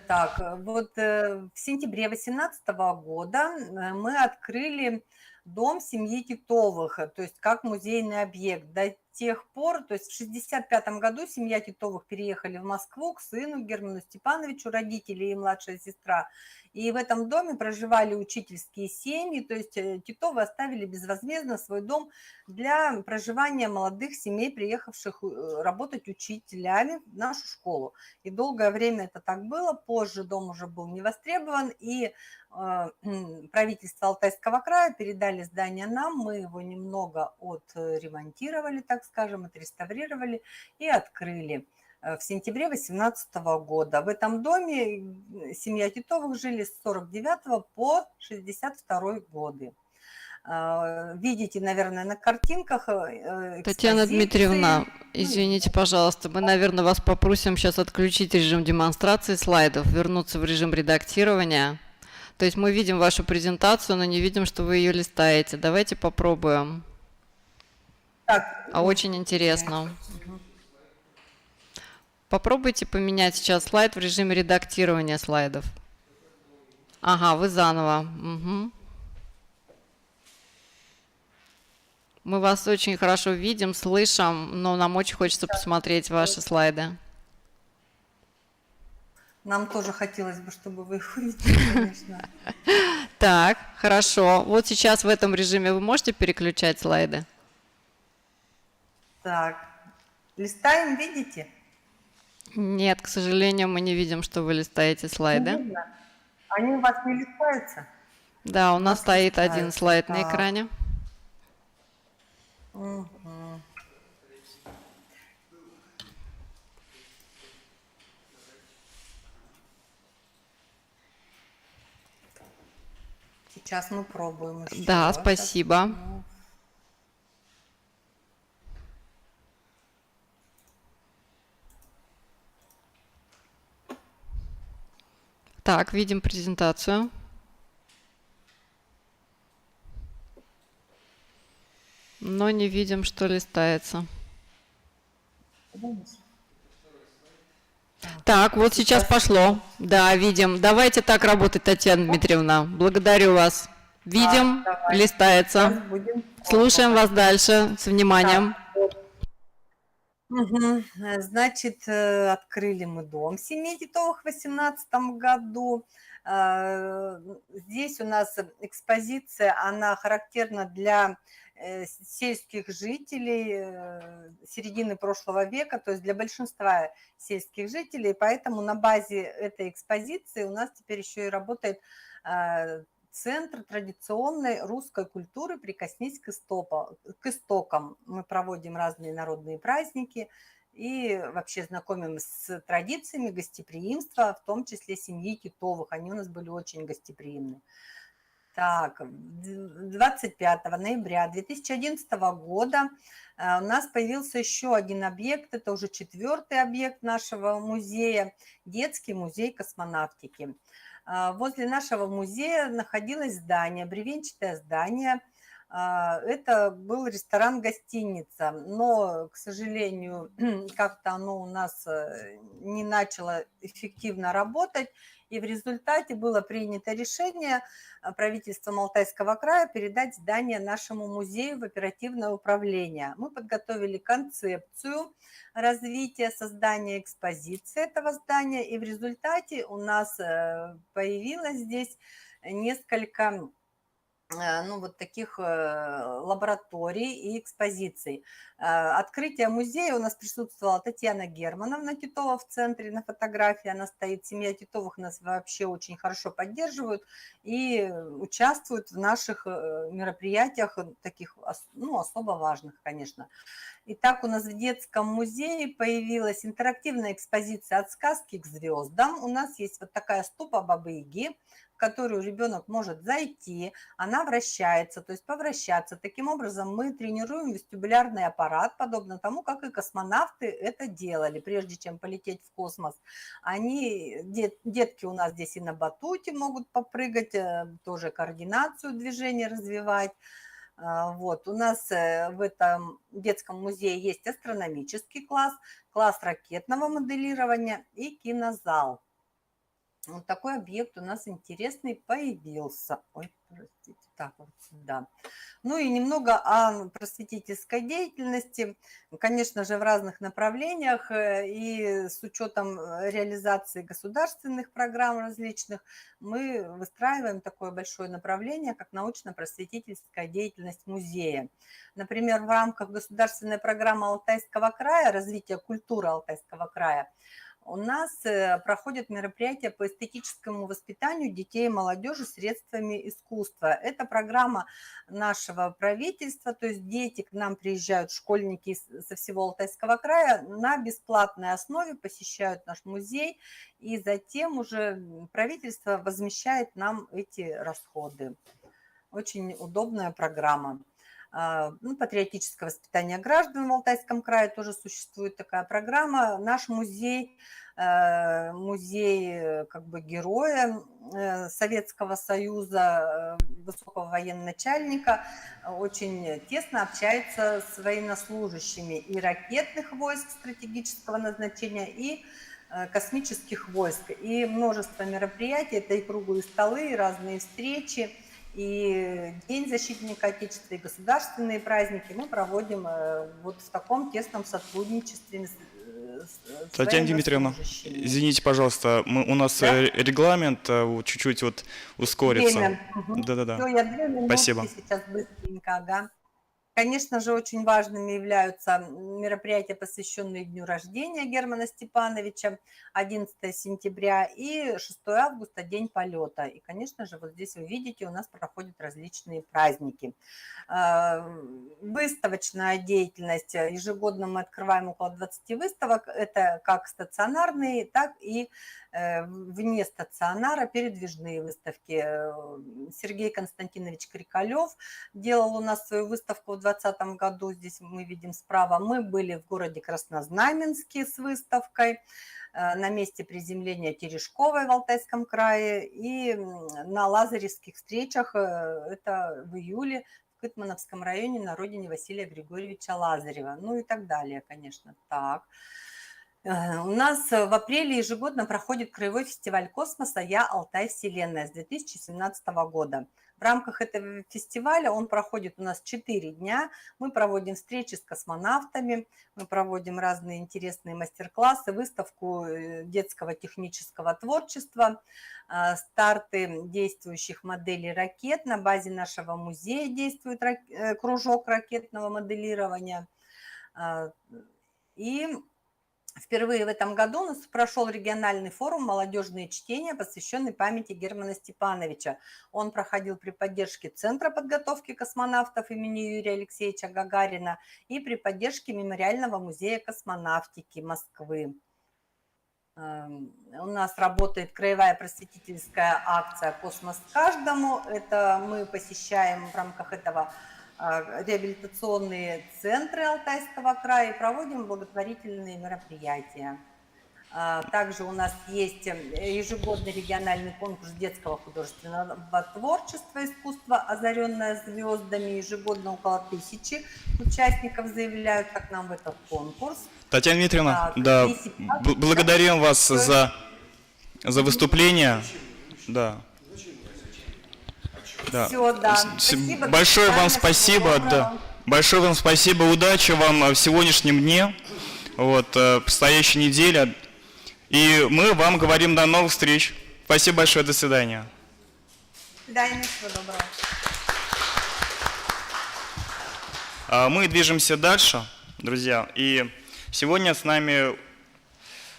Так, вот в сентябре 2018 года мы открыли дом семьи Титовых, то есть как музейный объект. До тех пор, то есть в 1965 году семья Титовых переехали в Москву к сыну Герману Степановичу, родители и младшая сестра. И в этом доме проживали учительские семьи, то есть Титовы оставили безвозмездно свой дом для проживания молодых семей, приехавших работать учителями в нашу школу. И долгое время это так было, позже дом уже был не востребован, и правительство Алтайского края передали здание нам, мы его немного отремонтировали, так скажем, отреставрировали и открыли в сентябре 2018 года. В этом доме семья Титовых жили с 49 по 62 годы. Видите, наверное, на картинках Татьяна Дмитриевна, извините, пожалуйста, мы, наверное, вас попросим сейчас отключить режим демонстрации слайдов, вернуться в режим редактирования. То есть мы видим вашу презентацию, но не видим, что вы ее листаете. Давайте попробуем. Так, Очень интересно. Попробуйте поменять сейчас слайд в режиме редактирования слайдов. Ага, вы заново. Угу. Мы вас очень хорошо видим, слышим, но нам очень хочется посмотреть ваши слайды. нам тоже хотелось бы, чтобы вы их увидели, конечно. Так, хорошо. Вот сейчас в этом режиме вы можете переключать слайды? Так, листаем, видите? Нет, к сожалению, мы не видим, что вы листаете слайды. Видно? Они у вас не листаются? Да, у нас стоит один листаются, слайд на так. экране. Мгм. Сейчас мы пробуем еще Да, раз. спасибо. Так, видим презентацию. Но не видим, что листается. Так, вот сейчас пошло. Да, видим. Давайте так работать, Татьяна Дмитриевна. Благодарю вас. Видим, давай. листается. Сейчас будем Слушаем вас пробовать. дальше с вниманием. Мгм. Значит, открыли мы дом в Семидитовых в 2018 году. Здесь у нас экспозиция, она характерна для сельских жителей середины прошлого века, то есть для большинства сельских жителей, поэтому на базе этой экспозиции у нас теперь еще и работает Центр традиционной русской культуры «Прикоснись к истокам». Мы проводим разные народные праздники и вообще знакомим с традициями гостеприимства, в том числе семьи Титовых. Они у нас были очень гостеприимны. Так, 25 ноября 2011 года у нас появился еще один объект, это уже 4-й объект нашего музея, детский музей космонавтики. Возле нашего музея находилось здание, бревенчатое здание. Это был ресторан-гостиница, но, к сожалению, как-то оно у нас не начало эффективно работать, и в результате было принято решение правительством Алтайского края передать здание нашему музею в оперативное управление. Мы подготовили концепцию развития, создания экспозиции этого здания, и в результате у нас появилось здесь несколько вот таких лабораторий и экспозиций. Открытие музея у нас присутствовала Татьяна Германовна Титова в центре на фотографии. Она стоит, семья Титовых нас вообще очень хорошо поддерживают и участвуют в наших мероприятиях, таких особо важных, конечно. Итак, у нас в детском музее появилась интерактивная экспозиция «От сказки к звездам». У нас есть вот такая ступа Бабы-Яги, в которую ребенок может зайти, она вращается, то есть повращаться. Таким образом мы тренируем вестибулярный аппарат, подобно тому, как и космонавты это делали, прежде чем полететь в космос. Детки у нас здесь и на батуте могут попрыгать, тоже координацию движения развивать. Вот. У нас в этом детском музее есть астрономический класс, класс ракетного моделирования и кинозал. Вот такой объект у нас интересный появился. Ой, простите, так вот сюда. Ну и немного о просветительской деятельности. Конечно же, в разных направлениях и с учетом реализации государственных программ различных мы выстраиваем такое большое направление, как научно-просветительская деятельность музея. Например, в рамках государственной программы Алтайского края, развития культуры Алтайского края, у нас проходят мероприятия по эстетическому воспитанию детей и молодежи средствами искусства. Это программа нашего правительства, то есть дети к нам приезжают, школьники со всего Алтайского края, на бесплатной основе посещают наш музей, и затем уже правительство возмещает нам эти расходы. Очень удобная программа. Патриотическое воспитание граждан в Алтайском крае тоже существует такая программа. Наш музей, как бы героя Советского Союза, высокого военачальника, очень тесно общается с военнослужащими и ракетных войск стратегического назначения, и космических войск. И множество мероприятий, это и круглые столы, и разные встречи, и День защитника Отечества, и государственные праздники мы проводим вот в таком тесном сотрудничестве с Татьяна Дмитриевна, военнослужащими. извините, пожалуйста, у нас Да? регламент чуть-чуть вот ускорится. Время. Да-да-да. Все, я 2 минутки Спасибо. сейчас быстренько, ага. Конечно же, очень важными являются мероприятия, посвященные дню рождения Германа Степановича, 11 сентября, и 6 августа, День полета. И, конечно же, вот здесь вы видите, у нас проходят различные праздники. Выставочная деятельность. Ежегодно мы открываем около 20 выставок. Это как стационарные, так и вне стационара передвижные выставки. Сергей Константинович Крикалев делал у нас свою выставку в 2020 году, здесь мы видим справа, мы были в городе Краснознаменске с выставкой, на месте приземления Терешковой в Алтайском крае и на лазаревских встречах, это в июле, в Кытмановском районе на родине Василия Григорьевича Лазарева, ну и так далее, конечно. Так. У нас в апреле ежегодно проходит краевой фестиваль космоса «Я, Алтай, Вселенная» с 2017 года. В рамках этого фестиваля он проходит у нас 4 дня. Мы проводим встречи с космонавтами, мы проводим разные интересные мастер-классы, выставку детского технического творчества, старты действующих моделей ракет. На базе нашего музея действует кружок ракетного моделирования. И впервые в этом году у нас прошел региональный форум «Молодежные чтения», посвященный памяти Германа Степановича. Он проходил при поддержке Центра подготовки космонавтов имени Юрия Алексеевича Гагарина и при поддержке Мемориального музея космонавтики Москвы. У нас работает краевая просветительская акция «Космос каждому». Это мы посещаем в рамках этого реабилитационные центры Алтайского края и проводим благотворительные мероприятия. Также у нас есть ежегодный региональный конкурс детского художественного творчества «Искусство, озаренное звездами». Ежегодно около 1000 участников заявляют к нам в этот конкурс. Татьяна Дмитриевна, да, благодарим вас за выступление. Да. Да. Все, да. Спасибо, большое вам спасибо, да. Большое вам спасибо, удачи вам в сегодняшнем дне, вот, предстоящей неделе. И мы вам говорим до новых встреч. Спасибо большое, до свидания. До свидания, всего доброго. Мы движемся дальше, друзья. И сегодня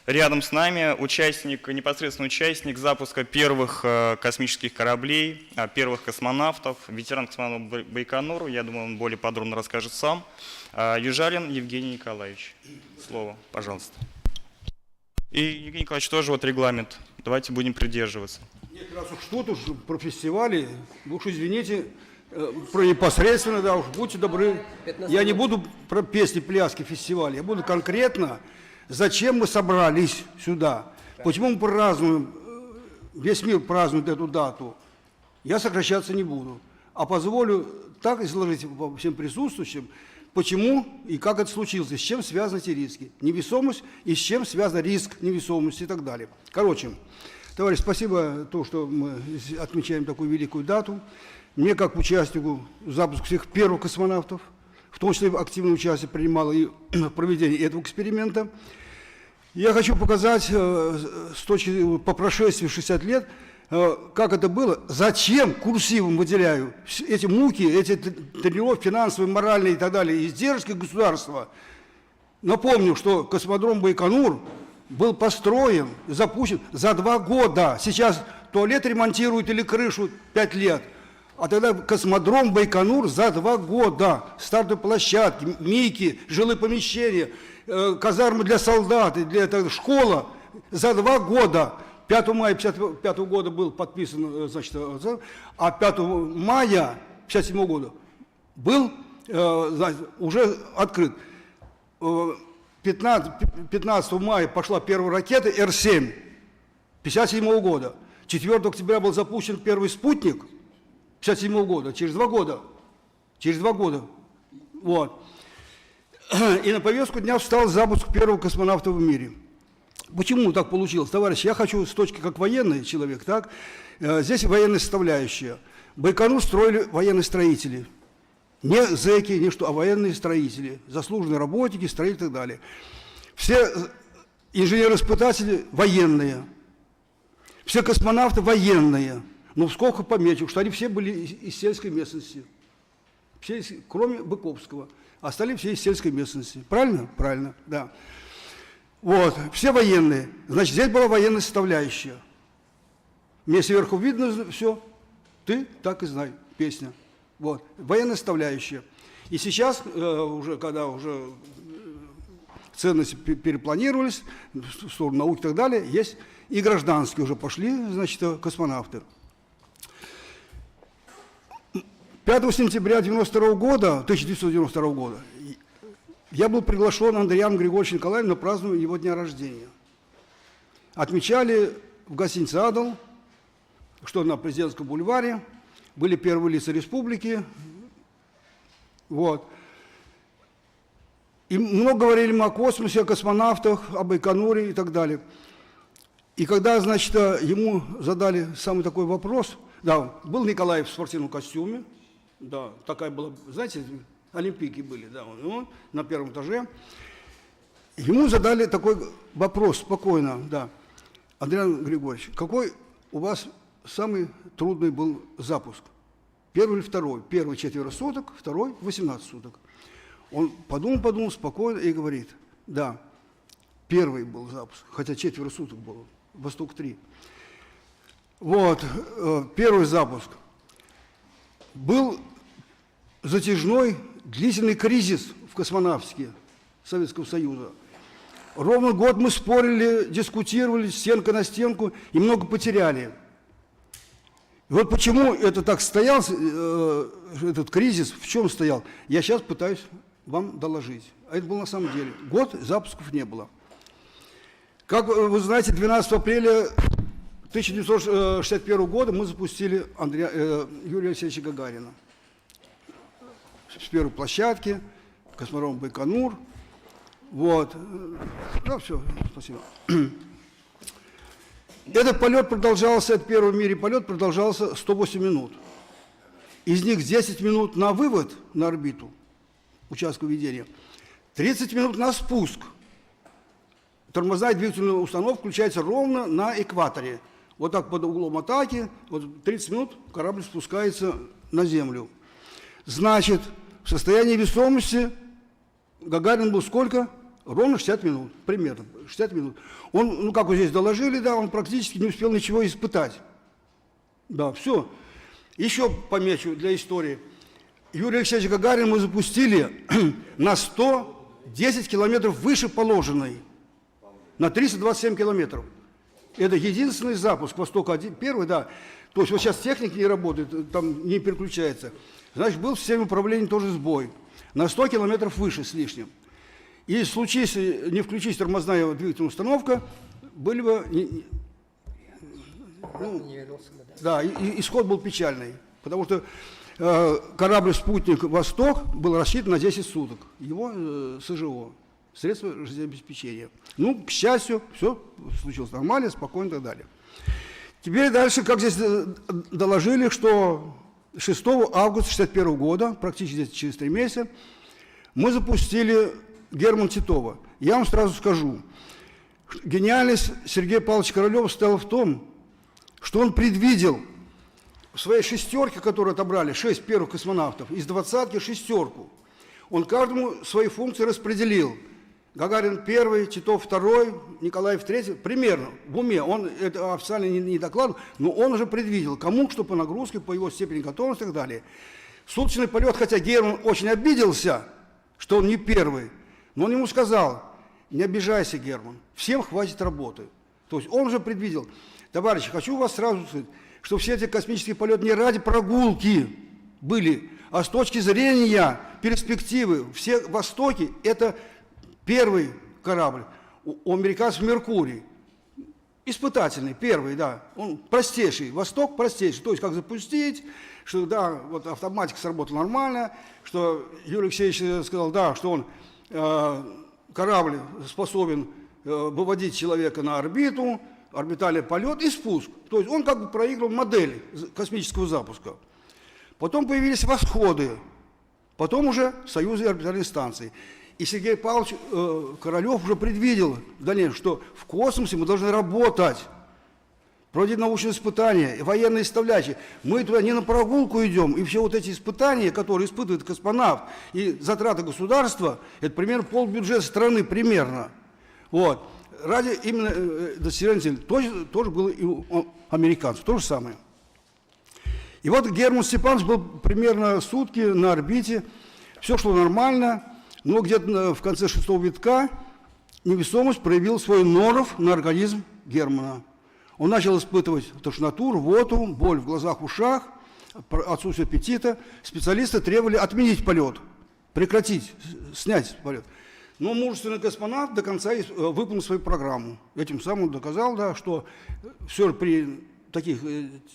рядом с нами непосредственно участник запуска первых космических кораблей, первых космонавтов, ветеран космонавтов Байконура. Я думаю, он более подробно расскажет сам. Южарин Евгений Николаевич. Слово, пожалуйста. И, Евгений Николаевич, тоже вот регламент. Давайте будем придерживаться. Нет, раз уж тут уж про фестивали, вы уж извините, про непосредственно, да, уж будьте добры. Я не буду про песни, пляски, фестивали, я буду конкретно, зачем мы собрались сюда, почему мы празднуем, весь мир празднует эту дату. Я сокращаться не буду, а позволю так изложить всем присутствующим, почему и как это случилось, и с чем связаны эти риски. Невесомость и с чем связан риск невесомости и так далее. Короче, товарищ, спасибо, то, что мы отмечаем такую великую дату. Мне, как участнику запуска всех первых космонавтов, в том числе активное участие принимал и в проведении этого эксперимента, я хочу показать по прошествии 60 лет, как это было, зачем курсивом выделяю эти муки, эти тренировки финансовые, моральные и так далее, издержки государства. Напомню, что космодром Байконур был построен, запущен за 2 года. Сейчас туалет ремонтируют или крышу 5 лет. А тогда космодром Байконур за 2 года. Стартовые площадки, МИКи, жилые помещения, казармы для солдат, школа за 2 года. 5 мая 1955 года был подписан, значит, а 5 мая 1957 года был уже открыт. 15 мая пошла первая ракета Р-7 1957 года. 4 октября был запущен первый спутник 1957 года, через 2 года. Через 2 года. Вот. И на повестку дня встал запуск первого космонавта в мире. Почему так получилось? Товарищи, я хочу с точки как военный человек, так? Здесь военная составляющая. Байконур строили военные строители. Не зэки, не что, а военные строители. Заслуженные работники, строители и так далее. Все инженеры-испытатели военные. Все космонавты военные. Но сколько помечу, что они все были из сельской местности. Все, кроме Быковского. Остальные все из сельской местности. Правильно? Правильно, да. Вот, все военные. Значит, здесь была военная составляющая. Мне сверху видно все. Ты так и знай. Песня. Вот, военная составляющая. И сейчас, уже, когда уже ценности перепланировались в сторону науки и так далее, есть и гражданские уже пошли, значит, космонавты. 5 сентября 1992 года я был приглашен Андреем Григорьевичем Николаевым на празднование его дня рождения. Отмечали в гостинице «Адал», что на Президентском бульваре, были первые лица республики. Вот. И много говорили мы о космосе, о космонавтах, об Байконуре и так далее. И когда, значит, ему задали самый такой вопрос, да, был Николаев в спортивном костюме, да, такая была, знаете, олимпийки были, да, он на первом этаже. Ему задали такой вопрос спокойно, да, Андрей Григорьевич, какой у вас самый трудный был запуск? Первый или второй? Первый 4 суток, второй 18 суток. Он подумал спокойно и говорит, да, первый был запуск, хотя 4 суток было, Восток-3. Вот, первый запуск. Был затяжной, длительный кризис в космонавтике Советского Союза. Ровно год мы спорили, дискутировали, стенка на стенку, и много потеряли. И вот почему это так стоял, этот кризис, в чем стоял, я сейчас пытаюсь вам доложить. А это было на самом деле. Год запусков не было. Как вы знаете, 12 апреля 1961 года мы запустили Юрия Алексеевича Гагарина. С первой площадки, космодром Байконур. Вот. Ну, все, спасибо. Этот полет продолжался, этот первый в мире полет продолжался 108 минут. Из них 10 минут на вывод на орбиту, участка ведения, 30 минут на спуск. Тормозная двигательная установка включается ровно на экваторе. Вот так под углом атаки, вот 30 минут корабль спускается на Землю. Значит, в состоянии весомости Гагарин был сколько? Ровно 60 минут, примерно 60 минут. Он, ну как вот здесь доложили, да, он практически не успел ничего испытать. Да, все. Еще помечу для истории. Юрий Алексеевич Гагарин мы запустили на 110 километров выше положенной, на 327 километров. Это единственный запуск Восток-1, первый, да. То есть вот сейчас техника не работает, там не переключается. Значит, был в системе управления тоже сбой. На 100 километров выше с лишним. И случись, не включись тормозная двигательная установка, были бы... да, исход был печальный. Потому что корабль-спутник «Восток» был рассчитан на 10 суток. Его СЖО, средства жизнеобеспечения. Ну, к счастью, все случилось нормально, спокойно и так далее. Теперь дальше, как здесь доложили, что 6 августа 1961 года, практически через 3 месяца, мы запустили Герман Титова. Я вам сразу скажу, гениальность Сергея Павловича Королева состояла в том, что он предвидел в своей шестерке, которую отобрали, 6 первых космонавтов, из 20-ки шестерку. Он каждому свои функции распределил. Гагарин первый, Титов второй, Николаев третий, примерно, в уме. Он это официально не докладывал, но он уже предвидел, кому что по нагрузке, по его степени готовности и так далее. Суточный полет, хотя Герман очень обиделся, что он не первый, но он ему сказал, не обижайся, Герман, всем хватит работы. То есть он уже предвидел. Товарищи, хочу вас сразу сказать, что все эти космические полеты не ради прогулки были, а с точки зрения перспективы. Все Востоки – это первый корабль, у американцев «Меркурий». Испытательный, первый, да. Он простейший, Восток простейший. То есть как запустить, что да, вот автоматика сработала нормально, что Юрий Алексеевич сказал, да, что он, корабль способен выводить человека на орбиту, орбитальный полет и спуск. То есть он как бы проигрывал модель космического запуска. Потом появились восходы, потом уже союзы орбитальной станции. И Сергей Павлович Королев уже предвидел в дальнейшем, что в космосе мы должны работать, проводить научные испытания, военные составляющие. Мы туда не на прогулку идем, и все вот эти испытания, которые испытывает космонавт, и затраты государства, это примерно полбюджета страны примерно. Вот. Ради именно достижения цели. Тоже было и у американцев, то же самое. И вот Герман Степанович был примерно сутки на орбите, все шло нормально. Но где-то в конце 6-го витка невесомость проявил свой норов на организм Германа. Он начал испытывать тошноту, рвоту, боль в глазах, ушах, отсутствие аппетита, специалисты требовали отменить полет, прекратить, снять полет. Но мужественный космонавт до конца выполнил свою программу. Этим самым доказал, да, что все при таких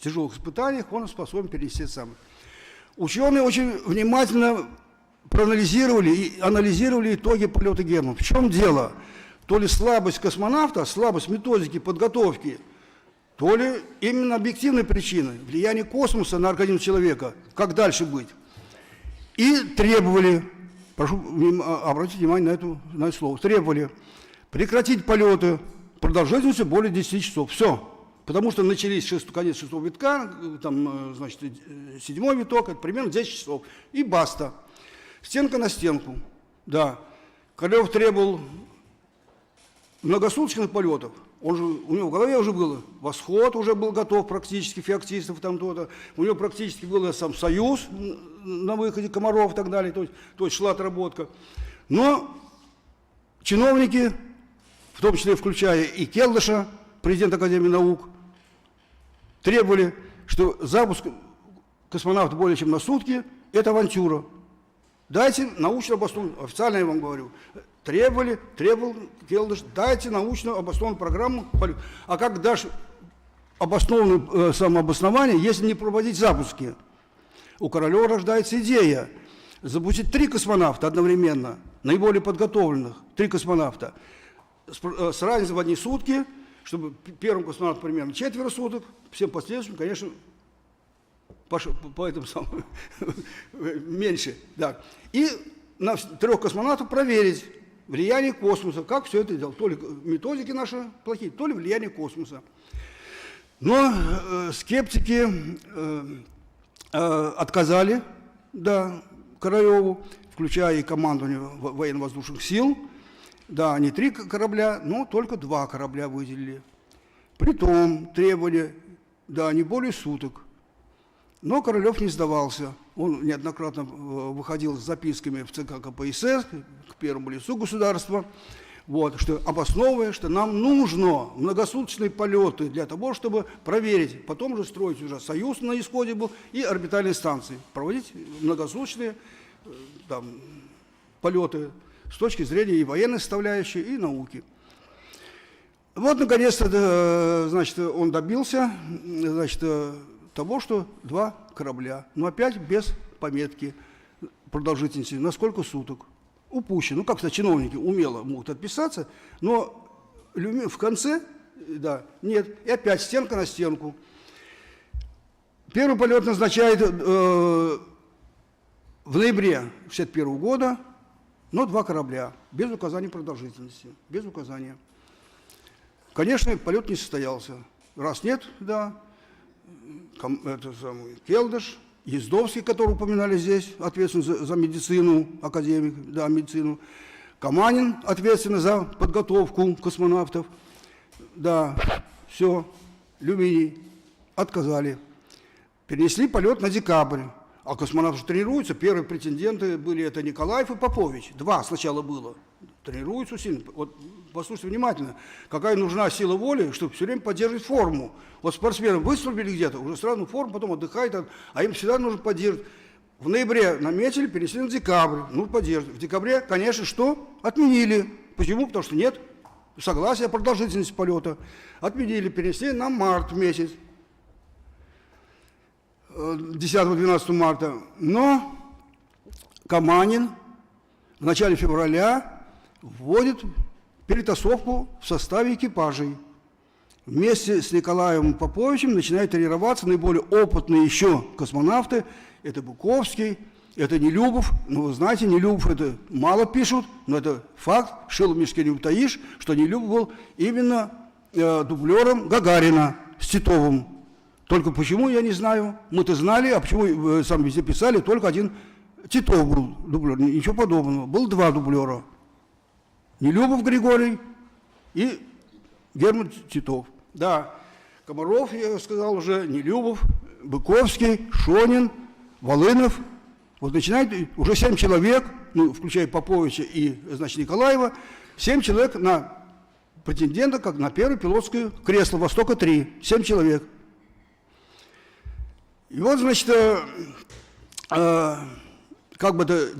тяжелых испытаниях он способен перенести сам. Ученые очень внимательно проанализировали и анализировали итоги полета Германа. В чем дело? То ли слабость космонавта, слабость методики подготовки, то ли именно объективные причины, влияние космоса на организм человека, как дальше быть. И требовали, прошу обратить внимание на это слово, требовали прекратить полеты продолжительностью более 10 часов. Все. Потому что начались конец 6-го витка, там, значит, 7-й виток, это примерно 10 часов. И баста. Стенка на стенку. Да. Королев требовал многосуточных полетов. У него в голове уже было восход, уже был готов практически, Феоктистов там то-то. У него практически был сам Союз на выходе, Комаров и так далее. То есть шла отработка. Но чиновники, в том числе включая и Келдыша, президент Академии наук, требовали, что запуск космонавта более чем на сутки – это авантюра. Дайте научно обоснованную, официально я вам говорю, требовал Келдыш, дайте научно обоснованную программу. А как дашь обоснованное самообоснование, если не проводить запуски? У Королева рождается идея запустить 3 космонавта одновременно, наиболее подготовленных, 3 космонавта, с разницей в одни сутки, чтобы первым космонавту примерно 4 суток, всем последующим, конечно, по этому самому меньше. Да. И на 3 космонавтов проверить влияние космоса, как все это делать. То ли методики наши плохие, то ли влияние космоса. Но скептики отказали, да, Королеву, включая и командование военно-воздушных сил. Да, не 3 корабля, но только 2 корабля выделили. Притом требовали, да, не более суток. Но Королев не сдавался. Он неоднократно выходил с записками в ЦК КПСС, к первому лицу государства, вот, что обосновывая, что нам нужно многосуточные полеты для того, чтобы проверить, потом же строить уже Союз на исходе был и орбитальные станции, проводить многосуточные там, полеты с точки зрения и военной составляющей, и науки. Вот, наконец-то, значит, он добился, значит, того, что 2 корабля, но опять без пометки продолжительности, на сколько суток. Упущено. Ну, как-то чиновники умело могут отписаться, но в конце, да, нет, и опять стенка на стенку. Первый полет назначает в ноябре 1961 года, но 2 корабля, без указания продолжительности, без указания. Конечно, полет не состоялся. Раз нет, да, это самый Келдыш, Ездовский, который упоминали здесь, ответственный за медицину, академик, да, медицину. Каманин, ответственный за подготовку космонавтов. Да, все, Люминий, отказали. Перенесли полет на декабрь. А космонавты тренируются. Первые претенденты были это Николаев и Попович. 2 сначала было. Тренируются сильно. Вот послушайте внимательно, какая нужна сила воли, чтобы все время поддерживать форму. Вот спортсмены выступили где-то, уже сразу форму, потом отдыхают, а им всегда нужно поддерживать. В ноябре наметили, перенесли на декабрь, нужно поддерживать. В декабре, конечно, что? Отменили. Почему? Потому что нет согласия о продолжительности полета. Отменили, перенесли на март месяц. 10-12 марта. Но Каманин в начале февраля вводит перетасовку в составе экипажей. Вместе с Николаем Поповичем начинают тренироваться наиболее опытные еще космонавты. Это Буковский, это Нелюбов. Ну, вы знаете, Нелюбов это мало пишут, но это факт. Шило в мешке не утаишь, что Нелюбов был именно дублером Гагарина с Титовым. Только почему, я не знаю. Мы-то знали, а почему сам везде писали, только один Титов был дублер. Ничего подобного. Было 2 дублера. Нелюбов Григорий и Герман Титов. Да, Комаров, я сказал уже, Нелюбов, Быковский, Шонин, Волынов. Вот начинает уже 7 человек, ну, включая Поповича и, значит, Николаева, 7 человек на претендента, как на первое пилотское кресло «Востока-3». 7 человек. И вот, значит, как бы это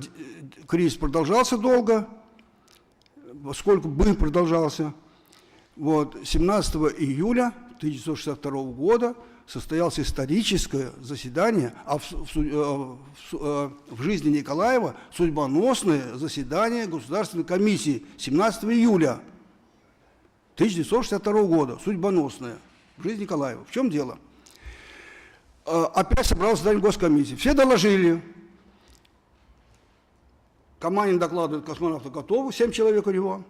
кризис продолжался долго, поскольку бы продолжался, вот, 17 июля 1962 года состоялось историческое заседание, в жизни Николаева судьбоносное заседание Государственной комиссии 17 июля 1962 года, судьбоносное в жизни Николаева. В чем дело? Опять собралось заседание Госкомиссии. Все доложили. Каманин докладывает, космонавты готовы, 7 человек у него.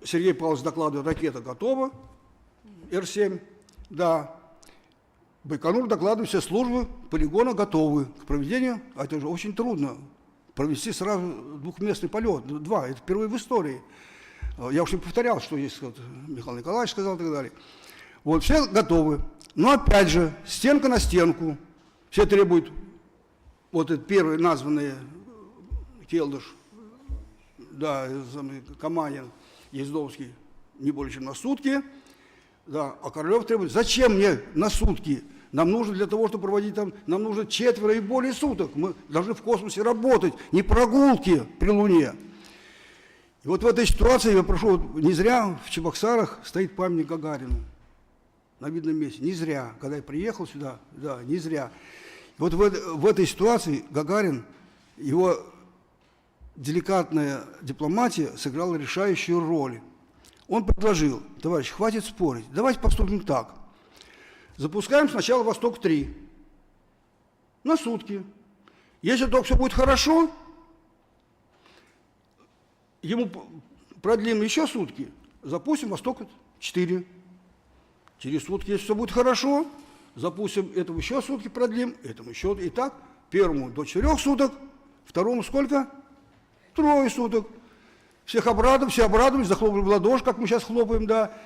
Сергей Павлович докладывает, ракета готова, Р-7, да. Байконур докладывает, все службы полигона готовы к проведению. А это же очень трудно, провести сразу двухместный полет, два, это впервые в истории. Я уж не повторял, что есть, вот, Михаил Николаевич сказал и так далее. Вот, все готовы. Но опять же, стенка на стенку. Все требуют, вот это первые названные, Келдыш, да, Каманин, Ездовский, не более чем на сутки. Да, а Королев требует, зачем мне на сутки? Нам нужно для того, чтобы проводить там, нам нужно 4 и более суток. Мы должны в космосе работать, не прогулки при Луне. И вот в этой ситуации я прошу, не зря в Чебоксарах стоит памятник Гагарину на видном месте. Не зря, когда я приехал сюда, да, не зря. И вот в этой ситуации Гагарин, его деликатная дипломатия сыграла решающую роль. Он предложил, товарищ, хватит спорить, давайте поступим так. Запускаем сначала «Восток-3» на сутки. Если только все будет хорошо, ему продлим еще сутки, запустим «Восток-4». Через сутки, если все будет хорошо, запустим этому еще сутки, продлим, этому еще. И так, первому до 4 суток, второму сколько? 3 суток. Всех обрадовали, все обрадовались, захлопали в ладоши, как мы сейчас хлопаем, да.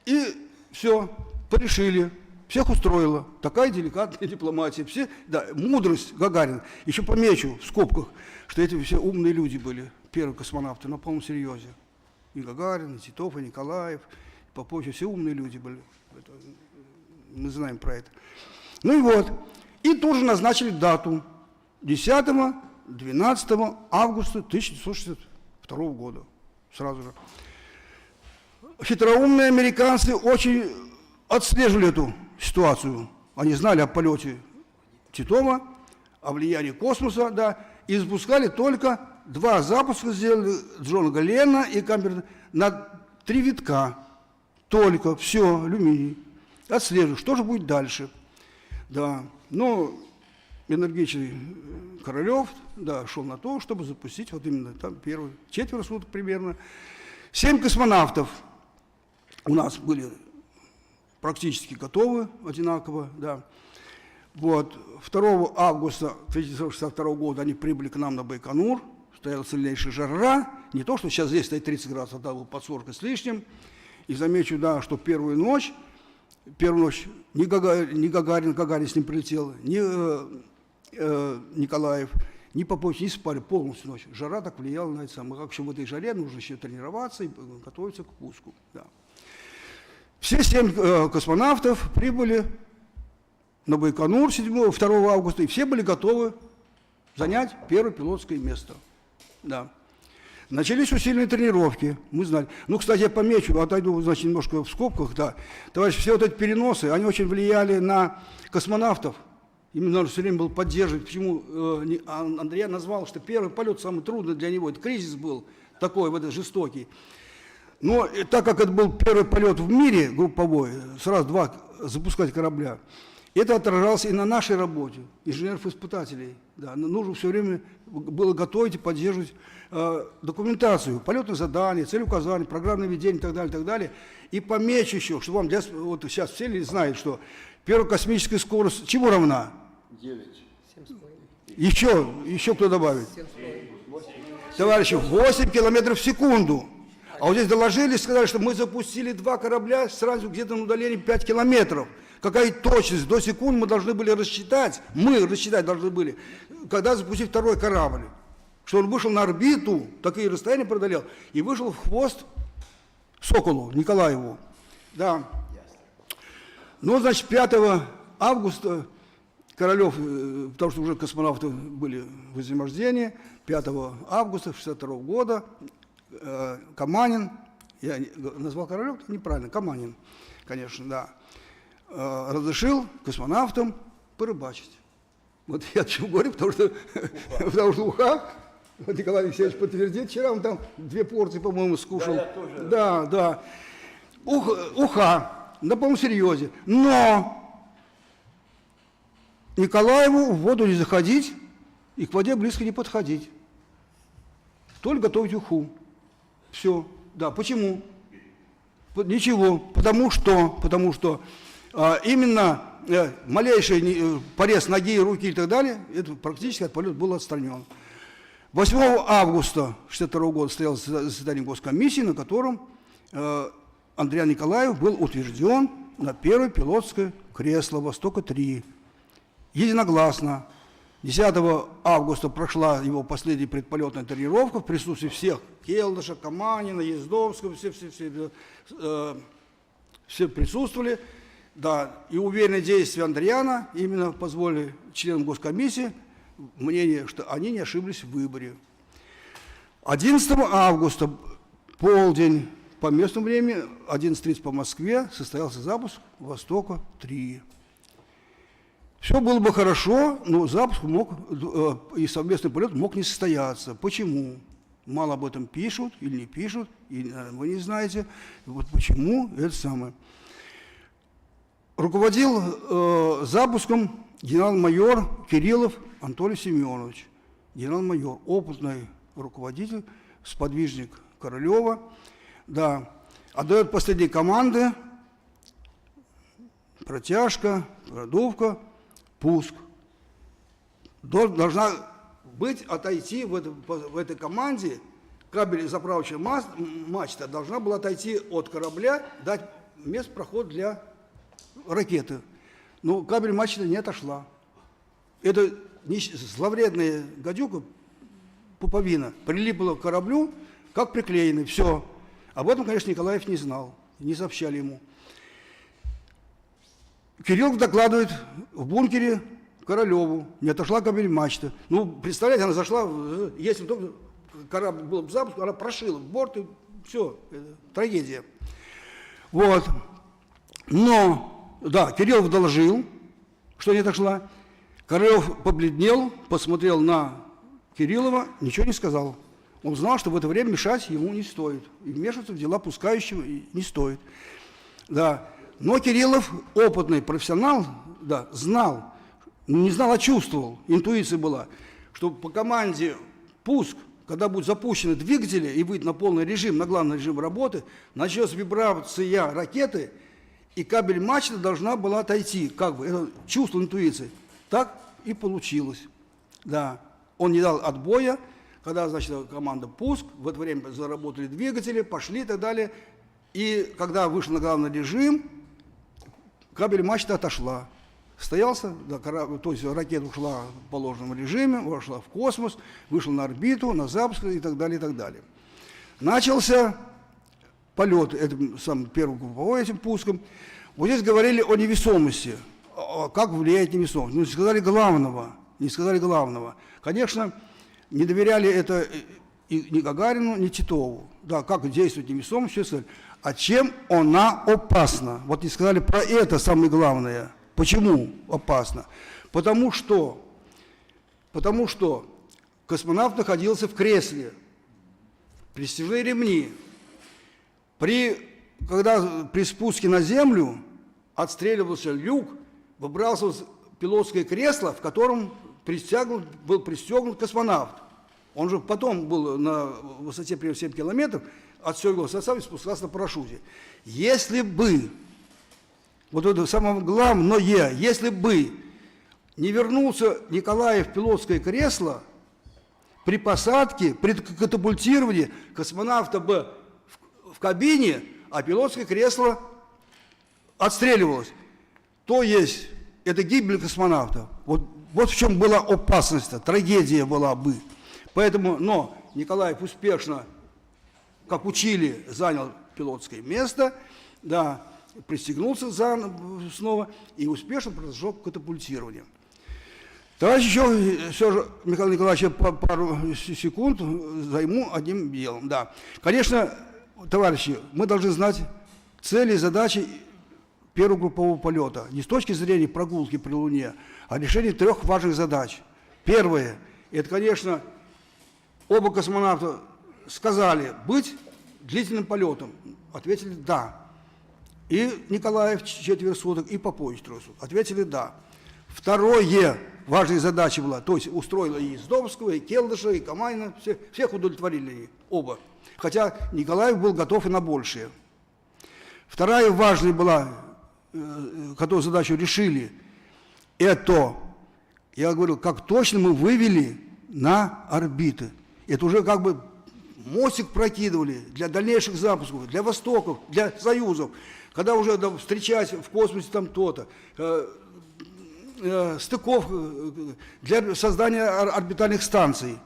И все, порешили, всех устроило. Такая деликатная дипломатия. Все, да, мудрость Гагарина. Еще помечу в скобках, что эти все умные люди были, первые космонавты, на полном серьезе. И Гагарин, и Титов, и Николаев, и Попович, все умные люди были. Это, мы знаем про это. Ну и вот. И тоже назначили дату 10-12 августа 1962 года. Сразу же. Хитроумные американцы очень отслеживали эту ситуацию. Они знали о полете Титова, о влиянии космоса, да, и запускали только 2 запуска, сделали Джона Галлена и Камберда на 3 витка. Только, все, алюминий. Отслеживаю, что же будет дальше. Да, но энергичный Королев, да, шел на то, чтобы запустить вот именно там первые 4 суток примерно. 7 космонавтов у нас были практически готовы одинаково, да. Вот, 2 августа 1962 года они прибыли к нам на Байконур, стояла сильнейшая жара, не то, что сейчас здесь стоит 30 градусов, тогда было под 40 с лишним. И замечу, да, что первую ночь ни Гагарин с ним прилетел, ни Николаев, ни Попович не спали полностью ночь. Жара так влияла на это самое. В общем, в этой жаре нужно еще тренироваться и готовиться к пуску. Да. Все 7 космонавтов прибыли на Байконур 2 августа, и все были готовы занять первое пилотское место. Да. Начались усиленные тренировки, мы знали. Ну, кстати, я помечу, отойду, значит, немножко в скобках, да. Товарищи, все вот эти переносы, они очень влияли на космонавтов. Именно он все время был поддерживать. Почему Андрей назвал, что первый полет самый трудный для него, это кризис был такой, вот, жестокий. Но так как это был первый полет в мире групповой, сразу 2 запускать корабля, это отражалось и на нашей работе, инженеров-испытателей. Да. Нужно все время было готовить и поддерживать документацию, полетные задания, целеуказания, программное ведение и так далее, и так далее. И помечу еще, что вам вот сейчас все ли знают, что первая космическая скорость чему равна? 9. Еще кто добавит? 7,5. Товарищи, 8 километров в секунду. А вот здесь доложили, сказали, что мы запустили 2 корабля сразу где-то на удалении 5 километров. Какая точность? До секунд мы должны были рассчитать, должны были, когда запустить 2 корабль. Что он вышел на орбиту, такие расстояния преодолел, и вышел в хвост Соколу, Николаеву. Да. Ну, значит, 5 августа Королев, потому что уже космонавты были в изнемождении, 5 августа 1962 года Каманин, я назвал Королев неправильно, Каманин, конечно, да, разрешил космонавтам порыбачить. Вот я о чем говорю, потому что Уха, вот Николай Алексеевич подтвердит, вчера он там 2 порции, по-моему, скушал. Да, я тоже. Да, да. Уха, на полном серьезе. Но Николаеву в воду не заходить и к воде близко не подходить. Только готовить уху. Все. Да, почему? Ничего. Потому что именно малейший порез ноги, руки и так далее, это практически от полета был отстранен. 8 августа 1962 года состоялось заседание Госкомиссии, на котором Андриан Николаев был утвержден на первое пилотское кресло «Востока-3». Единогласно. 10 августа прошла его последняя предполетная тренировка в присутствии всех: Келдыша, Каманина, Ездовского, все присутствовали. Да, и уверенные действия Андриана именно позволили членам Госкомиссии мнение, что они не ошиблись в выборе. 11 августа, полдень по местному времени, 11:30 по Москве, состоялся запуск «Востока-3». Все было бы хорошо, но запуск мог и совместный полет мог не состояться. Почему? Мало об этом пишут или не пишут, и вы не знаете. Вот почему это самое. Руководил запуском генерал-майор Кириллов Анатолий Семенович. Генерал-майор, опытный руководитель, сподвижник Королева. Да, отдает последние команды: протяжка, продувка, пуск. Должна быть, отойти в этой команде, кабель заправочная мачта должна была отойти от корабля, дать место прохода для ракеты. Но кабель мачта не отошла. Это зловредная гадюка, пуповина, прилипла к кораблю, как приклеенный, все. Об этом, конечно, Николаев не знал, не сообщали ему. Кириллов докладывает в бункере Королеву: не отошла кабель мачта. Ну, представляете, она зашла, если только корабль был в запуске, она прошила в борт, и все, трагедия. Вот. Но, да, Кириллов доложил, что не отошла. Королев побледнел, посмотрел на Кириллова, ничего не сказал. Он знал, что в это время мешать ему не стоит. И вмешиваться в дела пускающего не стоит. Да. Но Кириллов, опытный профессионал, да, знал, не знал, а чувствовал, интуиция была, что по команде пуск, когда будут запущены двигатели и выйдет на полный режим, на главный режим работы, начнется вибрация ракеты, и кабель мачты должна была отойти. Как бы, это чувство, интуиции. Так и получилось. Да. Он не дал отбоя, когда, значит, команда пуск, в это время заработали двигатели, пошли и так далее. И когда вышел на главный режим, кабель мачты отошла. Стоялся, да, то есть ракета ушла в положенном режиме, вошла в космос, вышла на орбиту, на запуск и так далее, и так далее. Начался полет, этим самым первым групповым этим пуском. Вот здесь говорили о невесомости, как влияет невесомость. Ну, не сказали главного. Конечно, не доверяли это и ни Гагарину, ни Титову. Да, как действует невесомость, все сказали. А чем она опасна? Вот не сказали про это самое главное. Почему опасно? Потому что космонавт находился в кресле, пристегнули ремни. Когда при спуске на Землю отстреливался люк, выбрасывалось пилотское кресло, в котором был пристегнут космонавт. Он же потом был на высоте примерно 7 километров, отстегивал состав и спускался на парашюте. Если бы, вот это самое главное, если бы не вернулся Николаев в пилотское кресло, при посадке, при катапультировании космонавта бы в кабине, а пилотское кресло отстреливалось. То есть это гибель космонавта. Вот в чем была опасность, трагедия была бы. Поэтому, но Николаев успешно, как учили, занял пилотское место, да, пристегнулся снова и успешно произошло катапультирование. Товарищ, еще все же, Михаил Николаевич, я пару секунд займу одним делом. Да. Конечно, товарищи, мы должны знать цели и задачи первого группового полета. Не с точки зрения прогулки при Луне, а решения 3 важных задач. Первое, это, конечно, оба космонавта сказали быть длительным полетом. Ответили «да». И Николаев 4 суток, и Попович 3 суток. Ответили «да». Второе, важная задача была, то есть устроила и Издобского, и Келдыша, и Камайна, всех удовлетворили оба. Хотя Николаев был готов и на большее. Вторая важная была, которую задачу решили, это, я говорю, как точно мы вывели на орбиты. Это уже как бы мостик прокидывали для дальнейших запусков, для востоков, для союзов. Когда уже встречать в космосе там то-то, стыков для создания орбитальных станций.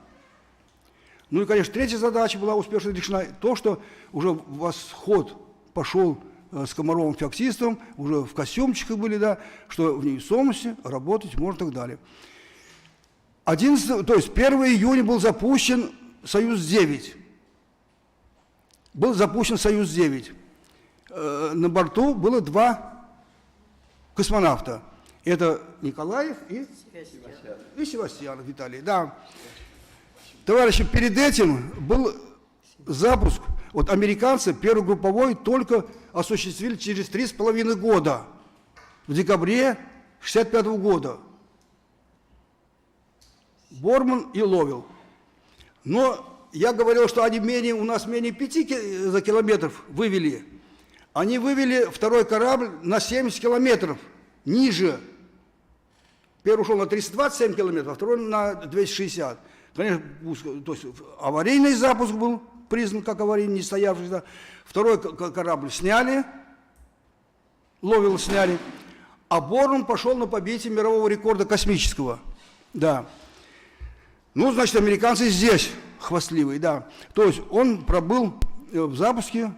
Ну и, конечно, третья задача была успешно решена. То, что уже восход пошел с Комаровым Феоктистовым, уже в костюмчиках были, да, что в невесомости работать можно и так далее. 11, то есть 1 июня был запущен «Союз-9». Был запущен «Союз-9». На борту было 2 космонавта. Это Николаев и Севастьянов Виталий. Да. Товарищи, перед этим был запуск. Вот американцы первый групповой только осуществили через 3,5 года. В декабре 1965 года. Борман и Ловел. Но я говорил, что они у нас менее 5 километров вывели. Они вывели второй корабль на 70 километров ниже. Первый ушел на 327 километров, а второй на 260. Конечно, то есть аварийный запуск был признан как аварийный, не стоявшийся. Второй корабль сняли, Ловел сняли, а Борн пошел на побитие мирового рекорда космического. Да. Ну, значит, американцы здесь хвастливые, да. То есть он пробыл в запуске,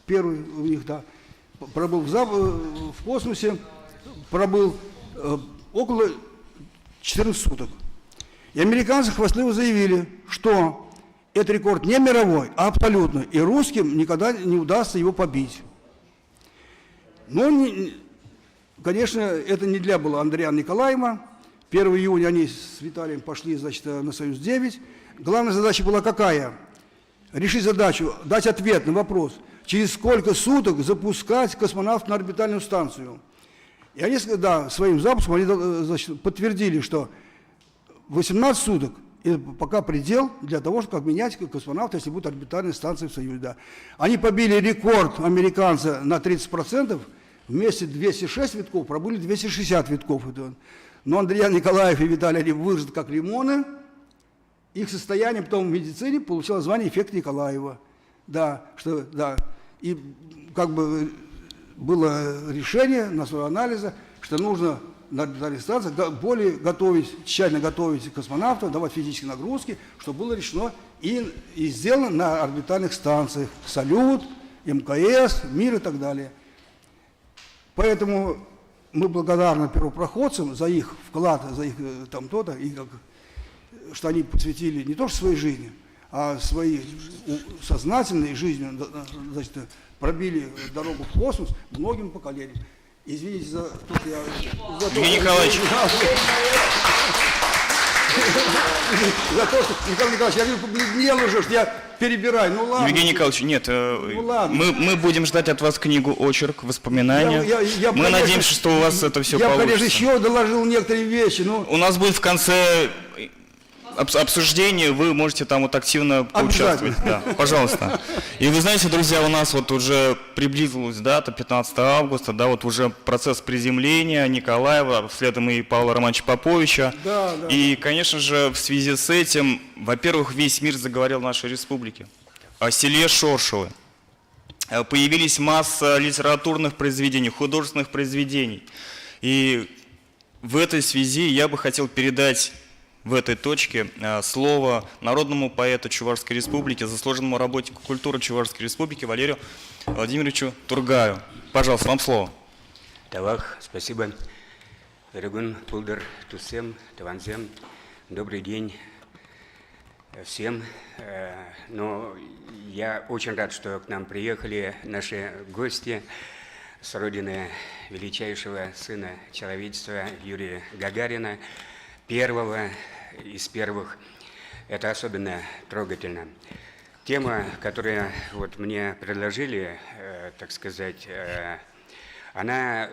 первый у них, да, пробыл в космосе, пробыл около 14 суток. И американцы хвастливо заявили, что этот рекорд не мировой, а абсолютно, и русским никогда не удастся его побить. Но, конечно, это не для было Андриана Николаева. 1 июня они с Виталием пошли, значит, на «Союз-9». Главная задача была какая? Решить задачу, дать ответ на вопрос, через сколько суток запускать космонавт на орбитальную станцию. И они, да, своим запуском они, значит, подтвердили, что 18 суток – это пока предел для того, чтобы обменять космонавта, если будет орбитальная станция в Союзе. Да. Они побили рекорд американца на 30%, вместе 206 витков пробыли 260 витков. Но Андриан Николаев и Виталий, они выжаты как лимоны. Их состояние потом в медицине получило звание «эффект Николаева». Да, что, да. И как бы было решение на основе анализа, что нужно на орбитальной станции более тщательно готовить космонавтов, давать физические нагрузки, чтобы было решено и сделано на орбитальных станциях «Салют», МКС, «Мир» и так далее. Поэтому мы благодарны первопроходцам за их вклад, за их там то-то, и что они посвятили не только своей жизни, а своей сознательной жизнью, значит, пробили дорогу в космос многим поколениям. Извините за то, что я... Евгений Николаевич. За то, что, Михаил Николаевич, я вижу, побледнел уже, что я перебираю. Ну ладно. Евгений Николаевич, нет, мы будем ждать от вас книгу «Очерк», воспоминания. Мы конечно, надеемся, что у вас это все получится. Я, конечно, еще доложил некоторые вещи, но... У нас будет в конце обсуждение, вы можете там вот активно поучаствовать. Да, пожалуйста. И вы знаете, друзья, у нас вот уже приблизилась дата, 15 августа, да, вот уже процесс приземления Николаева, следом и Павла Романовича Поповича. Да, да. И, конечно же, в связи с этим, во-первых, весь мир заговорил в нашей республике о селе Шоршило. Появились масса литературных произведений, художественных произведений. И в этой связи я бы хотел передать в этой точке слово народному поэту Чувашской Республики, заслуженному работнику культуры Чувашской Республики Валерию Владимировичу Тургаю. Пожалуйста, вам слово. Тавах, спасибо. Регун Пулдер Тусем, Таванзем. Добрый день всем. Но я очень рад, что к нам приехали наши гости с родины величайшего сына человечества Юрия Гагарина, первого из первых. Это особенно трогательно. Тема, которую вот мне предложили, так сказать, она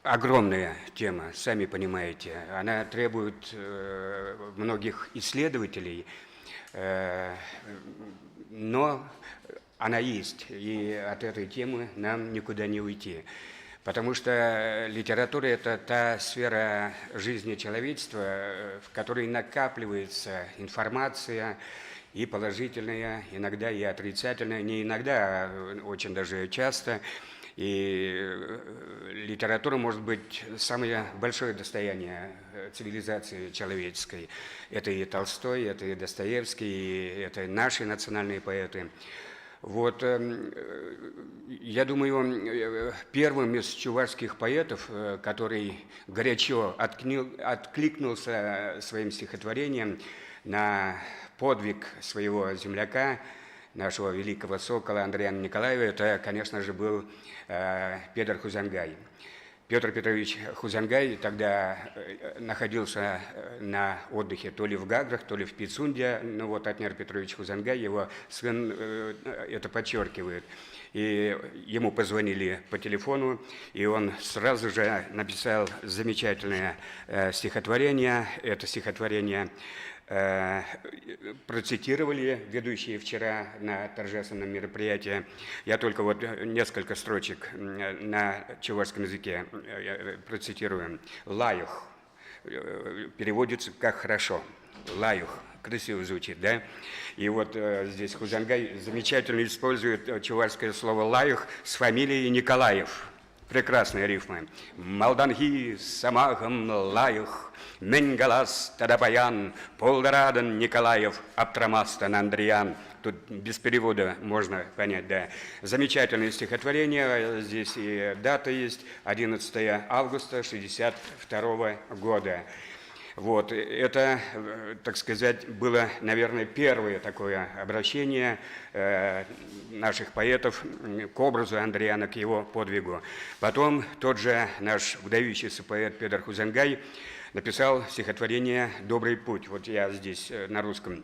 огромная тема, сами понимаете. Она требует многих исследователей, но она есть, и от этой темы нам никуда не уйти. Потому что литература – это та сфера жизни человечества, в которой накапливается информация, и положительная, иногда и отрицательная, не иногда, а очень даже часто. И литература может быть самое большое достояние цивилизации человеческой. Это и Толстой, это и Достоевский, это наши национальные поэты. Вот, я думаю, первым из чувашских поэтов, который горячо откликнулся своим стихотворением на подвиг своего земляка, нашего великого сокола Андриана Николаева, это, конечно же, был Петр Хузангай. Петр Петрович Хузангай тогда находился на отдыхе то ли в Гаграх, то ли в Пицунде. Ну вот Атнер Петрович Хузангай, его сын это подчеркивает. И ему позвонили по телефону, и он сразу же написал замечательное стихотворение. Это стихотворение процитировали ведущие вчера на торжественном мероприятии. Я только вот несколько строчек на чувашском языке процитирую. «Лаюх» переводится как «хорошо». «Лаюх». Красиво звучит, да? И вот здесь Хузангай замечательно использует чувашское слово «лаюх» с фамилией Николаев. Прекрасные рифмы. «Малданги самахам лаюх, Менгалас Тадапаян, Полдорадан Николаев, Аптрамастан Андриан». Тут без перевода можно понять, да. Замечательное стихотворение, здесь и дата есть, 11 августа 1962 года. Вот, это, так сказать, было, наверное, первое такое обращение наших поэтов к образу Андриана, к его подвигу. Потом тот же наш выдающийся поэт Петр Хузангай написал стихотворение «Добрый путь». Вот я здесь на русском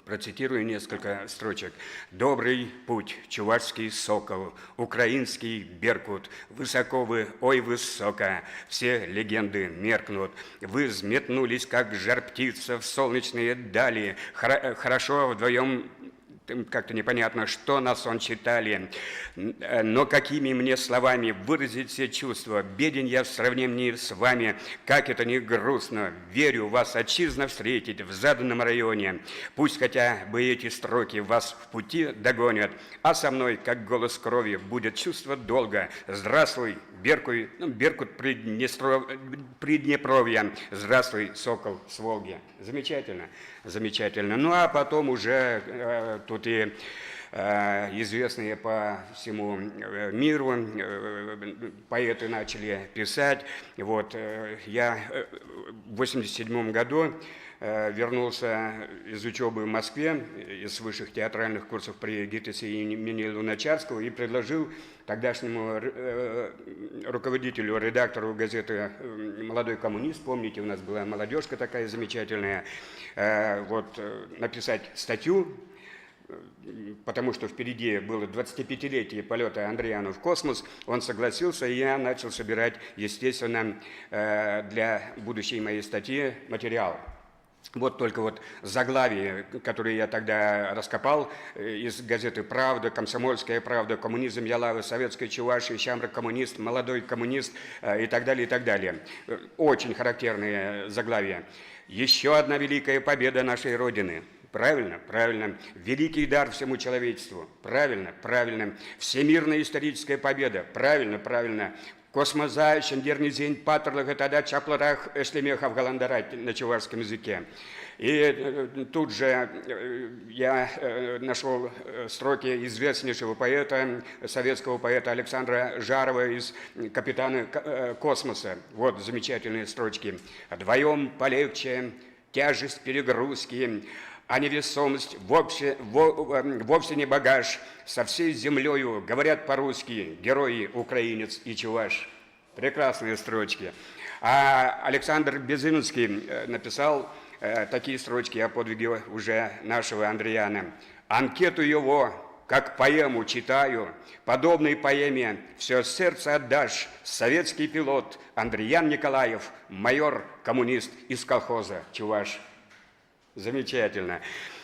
процитирую несколько строчек. «Добрый путь, чувашский сокол, украинский беркут, высоко вы, ой, высоко, все легенды меркнут. Вы взметнулись, как жар-птица в солнечные дали, хорошо вдвоем». Как-то непонятно, что на сон читали, но какими мне словами выразить все чувства, беден я в сравнении с вами, как это не грустно, верю вас, отчизна, встретить в заданном районе, пусть хотя бы эти строки вас в пути догонят, а со мной, как голос крови, будет чувство долго, здравствуй, Беркут Приднепровья, здравствуй, сокол с Волги. Замечательно, замечательно. Ну а потом уже тут и известные по всему миру поэты начали писать. Вот я в 1987 году вернулся из учебы в Москве, из высших театральных курсов при ГИТИСе имени Луначарского и предложил тогдашнему руководителю, редактору газеты «Молодой коммунист», помните, у нас была молодежка такая замечательная, вот, написать статью, потому что впереди было 25-летие полета Андриана в космос, он согласился, и я начал собирать, естественно, для будущей моей статьи материал. Вот только вот заглавие, которое я тогда раскопал из газеты «Правда», «Комсомольская правда», «Коммунизм Ялавы», «Советская Чувашия», «Щамра коммунист», «Молодой коммунист» и так далее, и так далее. Очень характерные заглавия. «Еще одна великая победа нашей Родины». Правильно, правильно. Великий дар всему человечеству. Правильно, правильно. Всемирная историческая победа. Правильно, правильно. Космозай, шендернизин, патрлых, это чапларах, эшлемехов галандарать на чувашском языке. И тут же я нашел строки известнейшего поэта, советского поэта Александра Жарова из «Капитана космоса». Вот замечательные строчки. «Вдвоем полегче, тяжесть перегрузки, а невесомость вовсе не багаж. Со всей землею говорят по-русски герои украинец и чуваш». Прекрасные строчки. А Александр Безыменский написал такие строчки о подвиге уже нашего Андриана. «Анкету его, как поэму читаю, подобной поэме все сердце отдашь, советский пилот Андриян Николаев, майор, коммунист из колхоза Чуваш». Замечательно.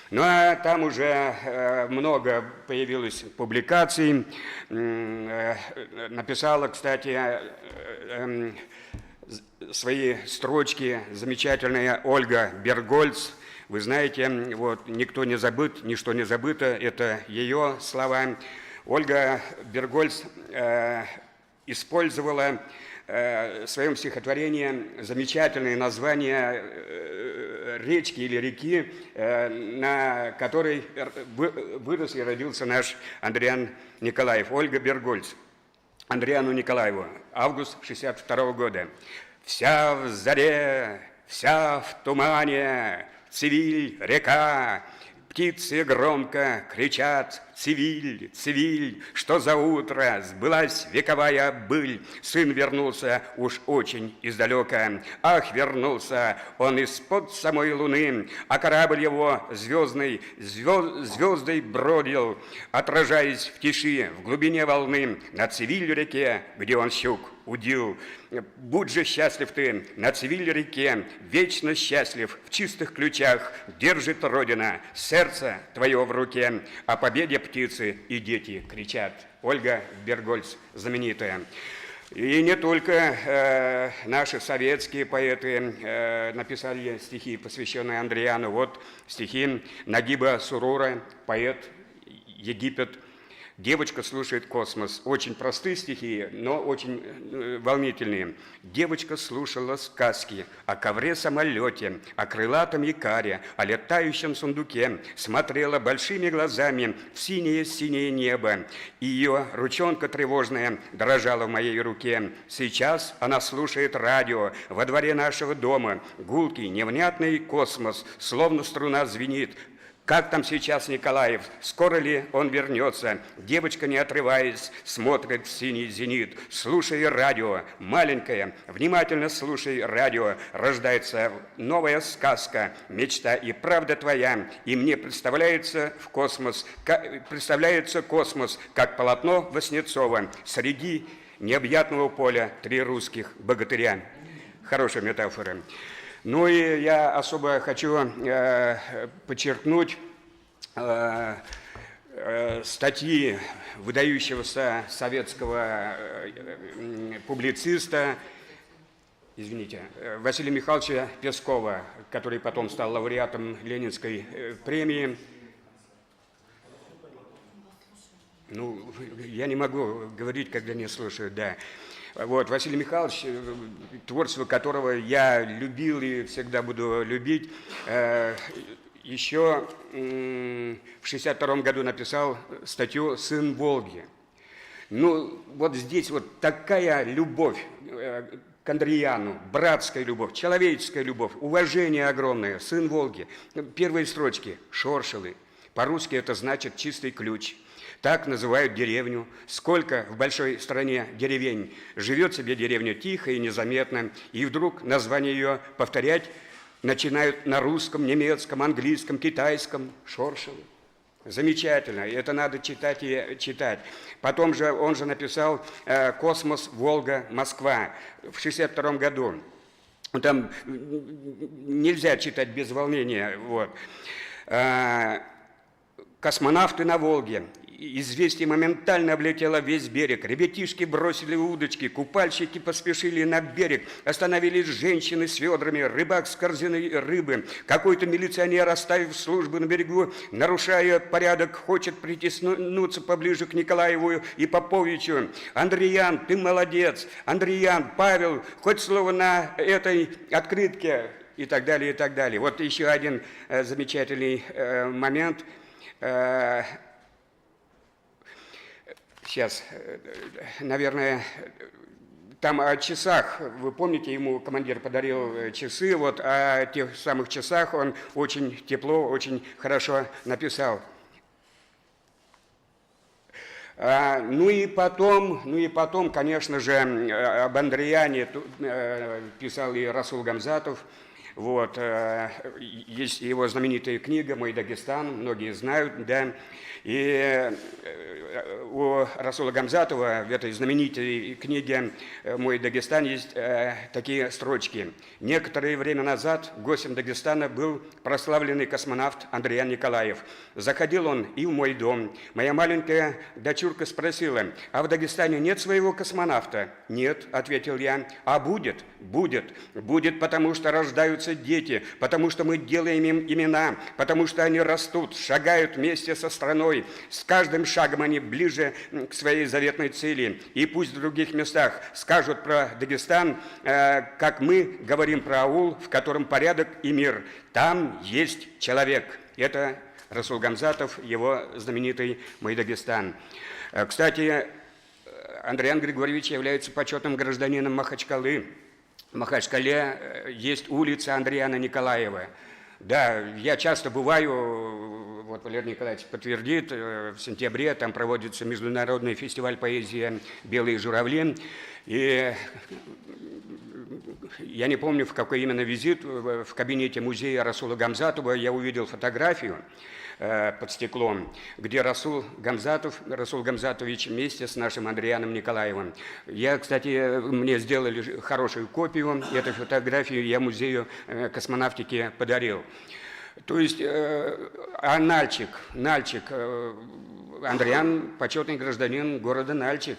Ну, а там уже много появилось публикаций. Написала, кстати, свои строчки замечательная Ольга Бергольц. Вы знаете, вот «Никто не забыт, ничто не забыто» – это ее слова. Ольга Бергольц использовала в своем стихотворении замечательное название речки или реки, на которой вырос и родился наш Андриан Николаев. Ольга Бергольц. Андриану Николаеву. Август 1962 года. «Вся в заре, вся в тумане, Цивиль, река, птицы громко кричат: цивиль, цивиль, что за утро сбылась вековая быль. Сын вернулся уж очень издалека. Ах, вернулся он из-под самой луны, а корабль его звездной звездой бродил, отражаясь в тиши, в глубине волны, на Цивиль-реке, где он щук удил. Будь же счастлив ты на Цивиль-реке, вечно счастлив, в чистых ключах держит Родина сердце твое в руке, о победе птицы и дети кричат». Ольга Бергольц, знаменитая. И не только наши советские поэты написали стихи, посвященные Андриану. Вот стихи Нагиба Сурура, поэт, Египет. «Девочка слушает космос». Очень простые стихи, но очень волнительные. «Девочка слушала сказки о ковре-самолете, о крылатом якаре, о летающем сундуке, смотрела большими глазами в синее-синее небо. Ее ручонка тревожная дрожала в моей руке. Сейчас она слушает радио во дворе нашего дома. Гулкий, невнятный космос, словно струна звенит. Как там сейчас Николаев? Скоро ли он вернется? Девочка, не отрываясь, смотрит в синий зенит. Слушай радио, маленькая, внимательно слушай радио. Рождается новая сказка, мечта и правда твоя. И мне представляется космос, как полотно Васнецова. Среди необъятного поля три русских богатыря. Хорошая метафора. Ну и я особо хочу подчеркнуть статьи выдающегося советского публициста, Василия Михайловича Пескова, который потом стал лауреатом Ленинской премии. Ну, я не могу говорить, когда не слушаю, да. Вот, Василий Михайлович, творчество которого я любил и всегда буду любить, еще в 1962 году написал статью «Сын Волги». Ну, вот здесь вот такая любовь к Андриану, братская любовь, человеческая любовь, уважение огромное, «Сын Волги». Первые строчки «Шоршелы». По-русски это значит «чистый ключ». Так называют деревню. Сколько в большой стране деревень. Живет себе деревня тихо и незаметно, и вдруг название ее повторять начинают на русском, немецком, английском, китайском. Шоршелы. Замечательно. Это надо читать и читать. Потом же он же написал «Космос, Волга, Москва» в 1962 году. Там нельзя читать без волнения. Вот. «Космонавты на Волге». известие моментально облетело весь берег. Ребятишки бросили удочки, купальщики поспешили на берег. Остановились женщины с ведрами, рыбак с корзиной рыбы. Какой-то милиционер, оставив службу на берегу, нарушая порядок, хочет притиснуться поближе к Николаеву и Поповичу. Андреян, ты молодец. Андреян, Павел, хоть слово на этой открытке. И так далее, и так далее. Вот еще один замечательный момент. Сейчас, наверное, там о часах, вы помните, ему командир подарил часы, вот о тех самых часах он очень тепло, очень хорошо написал. Ну и потом, конечно же, об Андреяне писал и Расул Гамзатов. Вот, есть его знаменитая книга «Мой Дагестан», многие знают, да, и у Расула Гамзатова в этой знаменитой книге «Мой Дагестан» есть такие строчки. Некоторое время назад гостем Дагестана был прославленный космонавт Андреян Николаев. Заходил он и в мой дом. Моя маленькая дочурка спросила: а в Дагестане нет своего космонавта? Нет, ответил я. А будет? Будет. Будет, потому что рождаются дети, потому что мы делаем им имена, потому что они растут, шагают вместе со страной. С каждым шагом они ближе к своей заветной цели. И пусть в других местах скажут про Дагестан, как мы говорим про аул, в котором порядок и мир. Там есть человек. Это Расул Гамзатов, его знаменитый «Мой Дагестан». Кстати, Андреян Григорьевич является почетным гражданином Махачкалы. В Махачкале есть улица Андреяна Николаева. Да, я часто бываю, вот Валерий Николаевич подтвердит, в сентябре там проводится международный фестиваль поэзии «Белые журавли». И я не помню, в какой именно визит, в кабинете музея Расула Гамзатова я увидел фотографию под стеклом, где Расул Гамзатович вместе с нашим Андреяном Николаевым. Я, кстати, мне сделали хорошую копию этой фотографии, я музею космонавтики подарил. То есть, Нальчик, Андреян – почетный гражданин города Нальчик.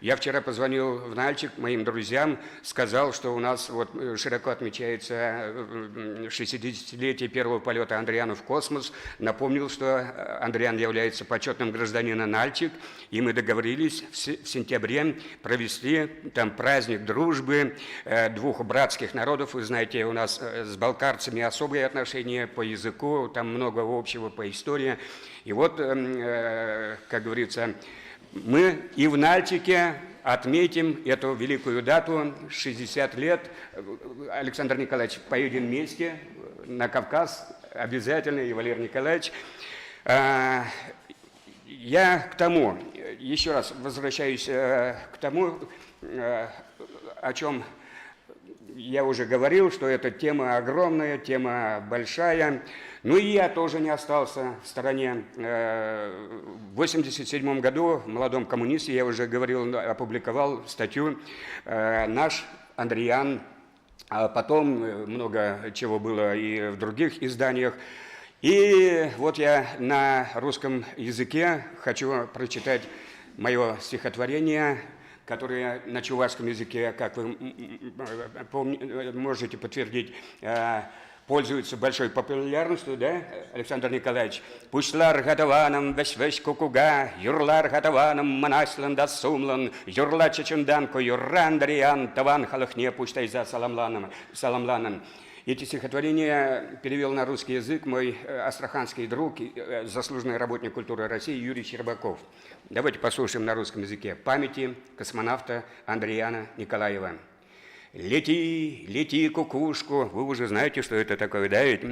Я вчера позвонил в Нальчик моим друзьям, сказал, что у нас вот широко отмечается 60-летие первого полета Андреяна в космос. Напомнил, что Андреян является почетным гражданином Нальчик, и мы договорились в сентябре провести там праздник дружбы двух братских народов. Вы знаете, у нас с балкарцами особые отношения по языку, там много общего по истории. И вот, как говорится, мы и в Нальчике отметим эту великую дату, 60 лет. Александр Николаевич, поедем вместе на Кавказ, обязательно, и Валерий Николаевич. Я к тому, еще раз возвращаюсь к тому, о чем я уже говорил, что эта тема огромная, тема большая. Ну и я тоже не остался в стороне. В 1987 году в «Молодом коммунисте», я уже говорил, опубликовал статью «Наш Андреян». А потом много чего было и в других изданиях. И вот я на русском языке хочу прочитать мое стихотворение, которые на чувашском языке, как вы можете подтвердить, пользуются большой популярностью, да, Александр Николаевич? «Пушлар гадаваном весь кукуга, юрлар гадаваном манаслан да сумлан, юрла чечунданко, юрра Андреян, таван халахне пуштай за саламланом». Эти стихотворения перевел на русский язык мой астраханский друг, заслуженный работник культуры России Юрий Щербаков. Давайте послушаем на русском языке памяти космонавта Андреяна Николаева. «Лети, лети, кукушку». Вы уже знаете, что это такое, да? Ведь,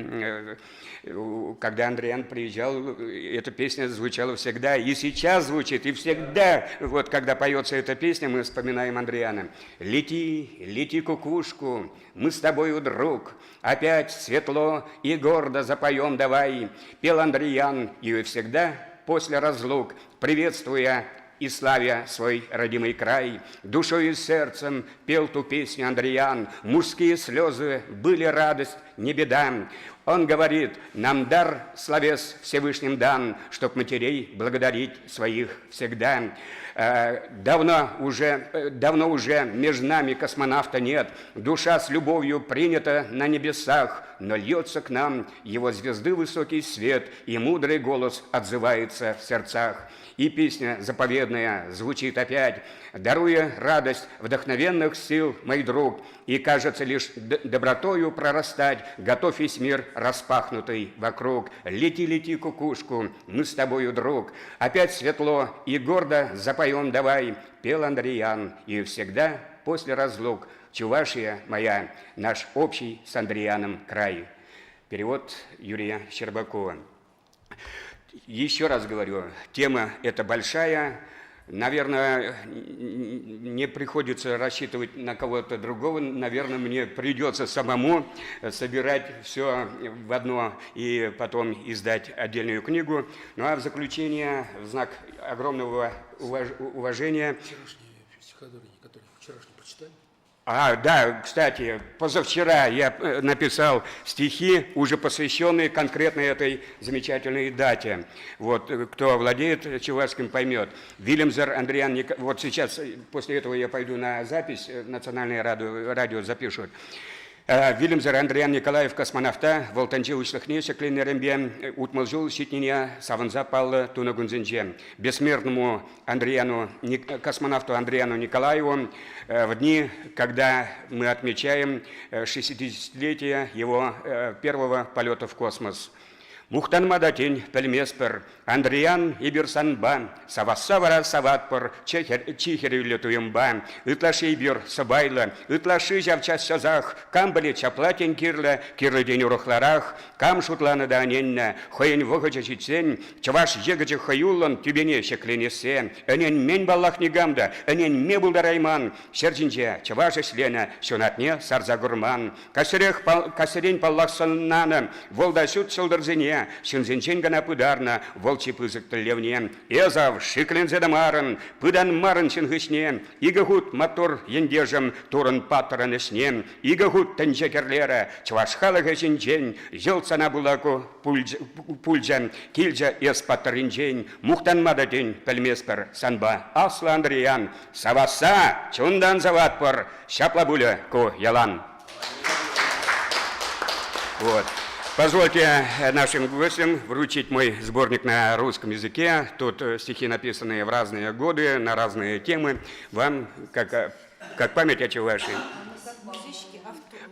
когда Андреян приезжал, эта песня звучала всегда, и сейчас звучит, и всегда, вот когда поется эта песня, мы вспоминаем Андреяна. «Лети, лети, кукушку, мы с тобою, друг, опять светло и гордо запоем давай». Пел Андреян, и всегда после разлук, приветствуя и славя свой родимый край, душой и сердцем пел ту песню Андреян. Мужские слезы были радость, не беда. Он говорит, нам дар словес Всевышним дан, чтоб матерей благодарить своих всегда. Давно уже между нами космонавта нет, душа с любовью принята на небесах, но льется к нам его звезды высокий свет, и мудрый голос отзывается в сердцах. И песня заповедная звучит опять, даруя радость вдохновенных сил, мой друг, и кажется лишь добротою прорастать, готов весь мир распахнутый вокруг. Лети, лети, кукушку, мы с тобою, друг, опять светло и гордо запоем давай, пел Андриан, и всегда после разлук Чувашия моя, наш общий с Андрианом край. Перевод Юрия Щербакова. Еще раз говорю, тема эта большая, наверное, не приходится рассчитывать на кого-то другого, наверное, мне придется самому собирать все в одно и потом издать отдельную книгу. Ну а в заключение, в знак огромного уважения... Вчерашние стихотворения, которые вчерашние прочитали? Да, кстати, позавчера я написал стихи, уже посвященные конкретно этой замечательной дате. Вот, кто владеет чувашским, поймет. Вильямзер Андриан Николаевич, вот сейчас, после этого я пойду на запись, национальное радио запишут. Вильямзер Андриан Николаев космонавта, волтанчи учлыхне шекленерембе, утмалжул щитнине саванза палла тунагунзенже. Бессмертному космонавту Андриану Николаеву в дни, когда мы отмечаем 60-летие его первого полета в космос. Мухтан мадатень пельмеспер, Андриан иберсанба, савасавара саватпор, чихери летуемба, ытлаши ибер сабайла, ытлаши жавчас сазах, камбали чаплатень кирла, кирлы день урохларах, кам шутлана да аненна, хоень вогача чицень, чаваш егача хаюллан, тюбене шекленесе, энен мень баллах негамда, энен мебул дарайман, сердинче, чаваша шлена, сюнатне сарза гурман, касерень паллах саннана, волдасют шылдырзене, Шынзенчен гана пыдарна, волчи пызык тылевне. Эзав, шиклензе дамарын, пыдан марын шынгышне, игагут мотор ендежем, турын паттырын ишне, игагут тенчекерлера, чвашхалыга жинчен, жылсана булаку пульджа, кильджа эс паттырынчен, мухтан мадатень, пельмеспер, санба, асла Андриан, саваса, чундан заватпор, шаплабуля ку ялан. Вот. Позвольте нашим гостям вручить мой сборник на русском языке. Тут стихи, написанные в разные годы, на разные темы. Вам, как память о Чувашии.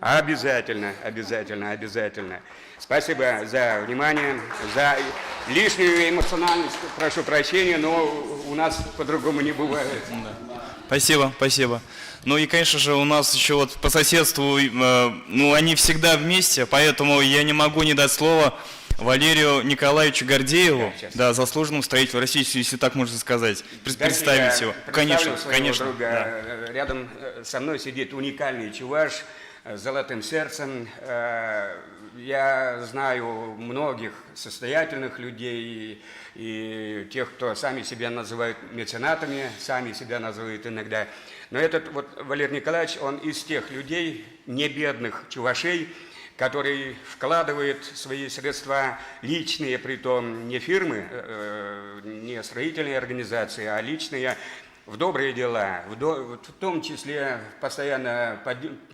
Обязательно, обязательно, обязательно. Спасибо за внимание, за лишнюю эмоциональность. Прошу прощения, но у нас по-другому не бывает. Спасибо, спасибо. Ну и, конечно же, у нас еще вот по соседству, они всегда вместе, поэтому я не могу не дать слово Валерию Николаевичу Гордееву, да, заслуженному строителю России, если так можно сказать, представить его. Конечно, конечно. Друга. Да. Рядом со мной сидит уникальный чуваш с золотым сердцем. Я знаю многих состоятельных людей и тех, кто сами себя называют меценатами, сами себя называют иногда. Но этот вот Валерий Николаевич, он из тех людей, не бедных чувашей, который вкладывает свои средства личные, притом не фирмы, не строительные организации, а личные, в добрые дела, в том числе постоянно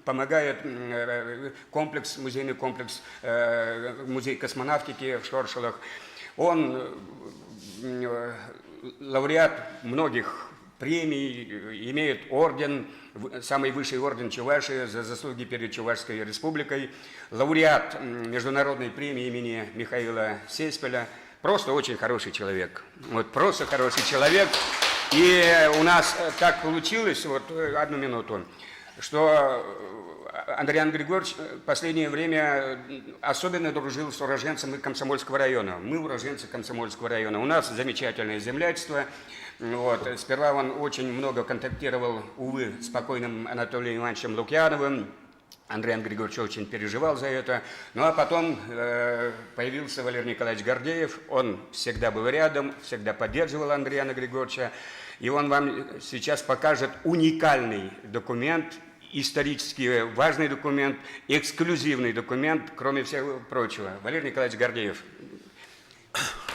помогает музейный комплекс, музей космонавтики в Шоршелах. Он лауреат многих премий, имеет орден, самый высший орден Чувашии за заслуги перед Чувашской республикой, лауреат международной премии имени Михаила Сеспеля. Просто очень хороший человек. Вот просто хороший человек. И у нас так получилось, вот одну минуту, что Андриан Григорьевич в последнее время особенно дружил с уроженцами Комсомольского района. Мы уроженцы Комсомольского района. У нас замечательное землячество. Вот. Сперва он очень много контактировал, увы, с покойным Анатолием Ивановичем Лукьяновым. Андриан Григорьевич очень переживал за это. Ну а потом появился Валерий Николаевич Гордеев. Он всегда был рядом, всегда поддерживал Андриана Григорьевича. И он вам сейчас покажет уникальный документ исторически важный документ, эксклюзивный документ, кроме всего прочего. Валерий Николаевич Гордеев.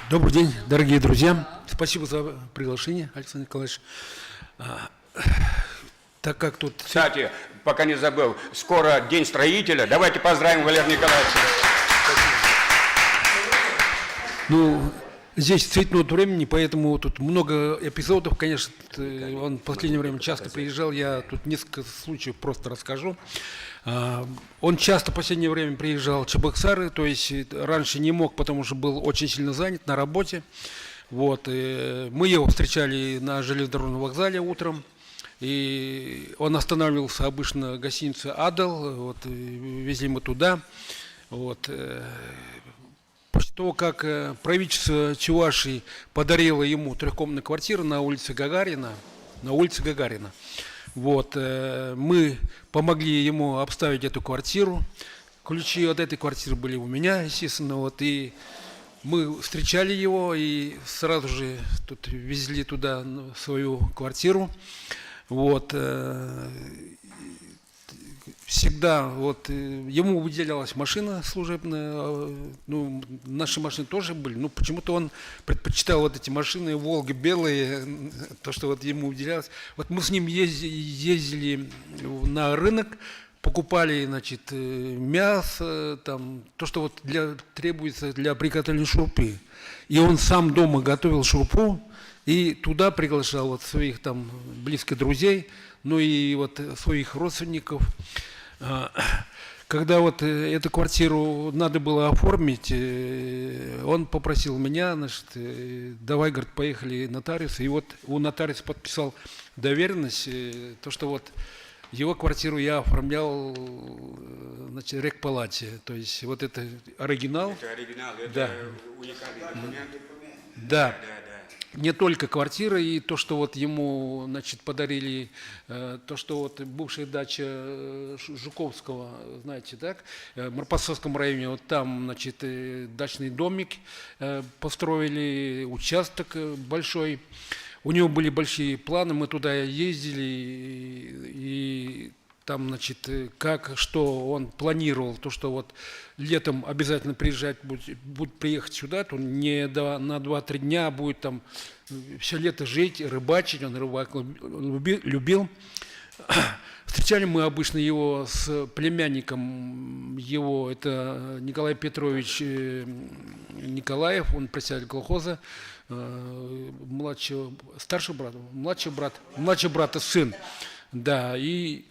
Добрый день, дорогие друзья. Спасибо за приглашение, Александр Николаевич. Так как тут... Кстати, пока не забыл, скоро День строителя. Давайте поздравим Валерия Николаевича. Ну, здесь цветнот времени, поэтому тут много эпизодов, конечно, он в последнее время часто приезжал, я тут несколько случаев просто расскажу. Он часто в последнее время приезжал в Чебоксары, то есть раньше не мог, потому что был очень сильно занят на работе. Вот, мы его встречали на железнодорожном вокзале утром, и он останавливался обычно в гостинице «Адал», вот, везли мы туда. Вот. После того, как правительство Чувашии подарило ему трехкомнатную квартиру на улице Гагарина, вот, мы помогли ему обставить эту квартиру. Ключи от этой квартиры были у меня, естественно, вот, и мы встречали его и сразу же тут везли туда свою квартиру. Вот, всегда вот ему выделялась машина служебная, ну, наши машины тоже были, но почему-то он предпочитал вот эти машины «Волги» белые, то, что вот ему выделялось. Вот мы с ним ездили на рынок, покупали, значит, мясо, там, то, что вот требуется для приготовления шурпы. И он сам дома готовил шурпу и туда приглашал вот своих там близких друзей, ну и вот своих родственников. Когда вот эту квартиру надо было оформить, он попросил меня, значит, давай, говорит, поехали нотариус. И вот у нотариуса подписал доверенность, то, что вот его квартиру я оформлял, значит, рекпалате. То есть вот это оригинал. Это оригинал, это да. Уникальный документ. Да. Не только квартира и то, что вот ему, значит, подарили, то, что вот бывшая дача Жуковского, знаете, так, в Марпасовском районе, вот там, значит, дачный домик построили, участок большой. У него были большие планы, мы туда ездили, и там, значит, как, что он планировал, то, что вот летом обязательно приезжать, будет приехать сюда, то он не на 2-3 дня будет там все лето жить, рыбачить, он рыбак любил. Встречали мы обычно его с племянником его, это Николай Петрович Николаев, он председатель колхоза, старший брат, младший брат и сын, да, и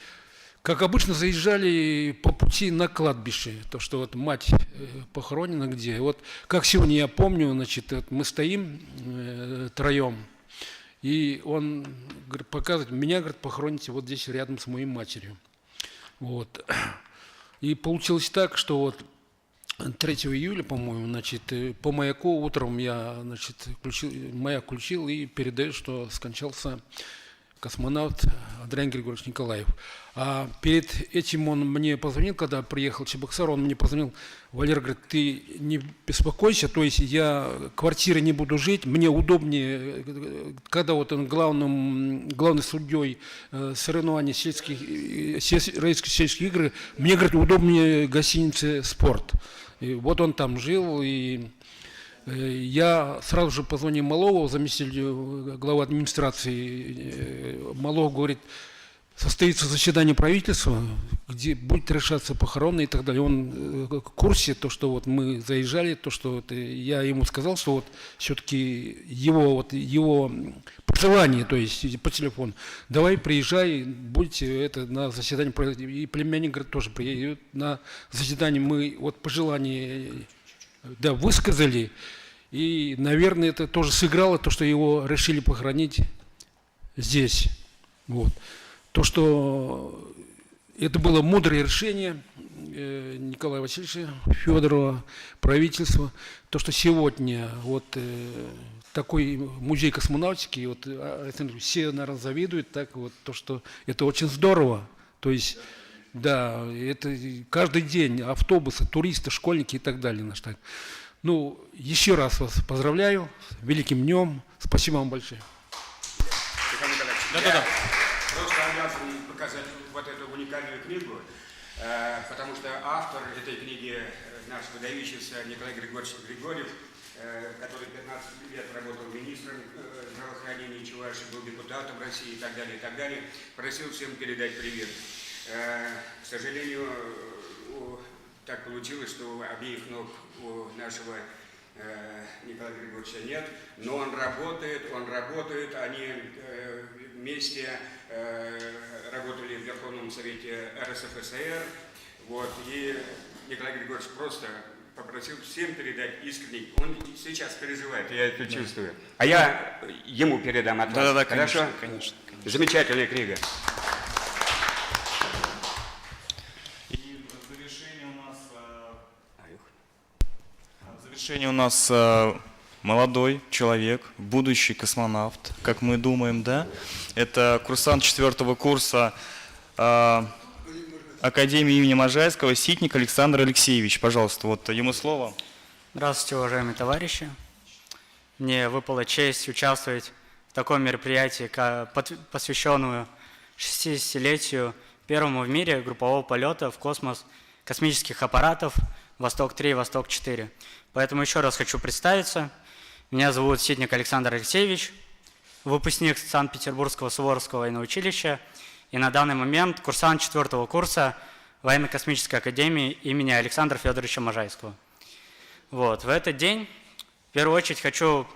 как обычно заезжали по пути на кладбище, то, что вот мать похоронена где. Вот как сегодня я помню, значит, вот мы стоим троем, и он говорит, показывает, меня, говорит, похороните вот здесь рядом с моей матерью. Вот. И получилось так, что вот 3 июля, по-моему, значит, по маяку утром я, значит, маяк включил и передаю, что скончался космонавт Адриан Григорьевич Николаев. А перед этим он мне позвонил, когда приехал в Чебоксар, он мне позвонил, Валер, говорит, ты не беспокойся, то есть я в квартире не буду жить, мне удобнее, когда вот он главный судьей соревнований российских сельских игр, мне, говорит, удобнее гостинице «Спорт». И вот он там жил, и я сразу же позвонил Малову, заместителю главы администрации. Малов говорит, состоится заседание правительства, где будет решаться похороны и так далее. Он в курсе, то, что вот мы заезжали, то, что вот я ему сказал, что вот все-таки его пожелание, то есть по телефону, давай приезжай, будете это на заседание правительства. И племянник, говорит, тоже приедет на заседание. Мы вот пожелание, да, высказали. И, наверное, это тоже сыграло, то, что его решили похоронить здесь. Вот. То, что это было мудрое решение Николая Васильевича Федорова, правительства. То, что сегодня вот такой музей космонавтики, вот, все, наверное, завидуют, так вот, то, что это очень здорово. То есть, да, это каждый день автобусы, туристы, школьники и так далее. Наш так. Ну, еще раз вас поздравляю с великим днем. Спасибо вам большое. Да-да-да. просто обязан показать вот эту уникальную книгу, потому что автор этой книги наш выдающийся Николай Григорьевич Григорьев, который 15 лет работал министром здравоохранения Чувашии, был депутатом России и так далее, просил всем передать привет. К сожалению, так получилось, что у обеих ног у нашего Николая Григорьевича нет, но он работает, они вместе работали в Верховном Совете РСФСР, вот, и Николай Григорьевич просто попросил всем передать искренне, он сейчас переживает, я это чувствую, а я ему передам от вас, конечно, хорошо? конечно. Замечательная книга. В завершении у нас молодой человек, будущий космонавт, как мы думаем, да? Это курсант 4-го курса Академии имени Можайского Ситник Александр Алексеевич. Пожалуйста, вот ему слово. Здравствуйте, уважаемые товарищи. Мне выпала честь участвовать в таком мероприятии, посвященному 60-летию первому в мире группового полета в космос космических аппаратов «Восток-3» и «Восток-4». Поэтому еще раз хочу представиться. Меня зовут Ситник Александр Алексеевич, выпускник Санкт-Петербургского Суворовского военного училища и на данный момент курсант 4-го курса Военно-космической академии имени Александра Федоровича Можайского. Вот. В этот день в первую очередь хочу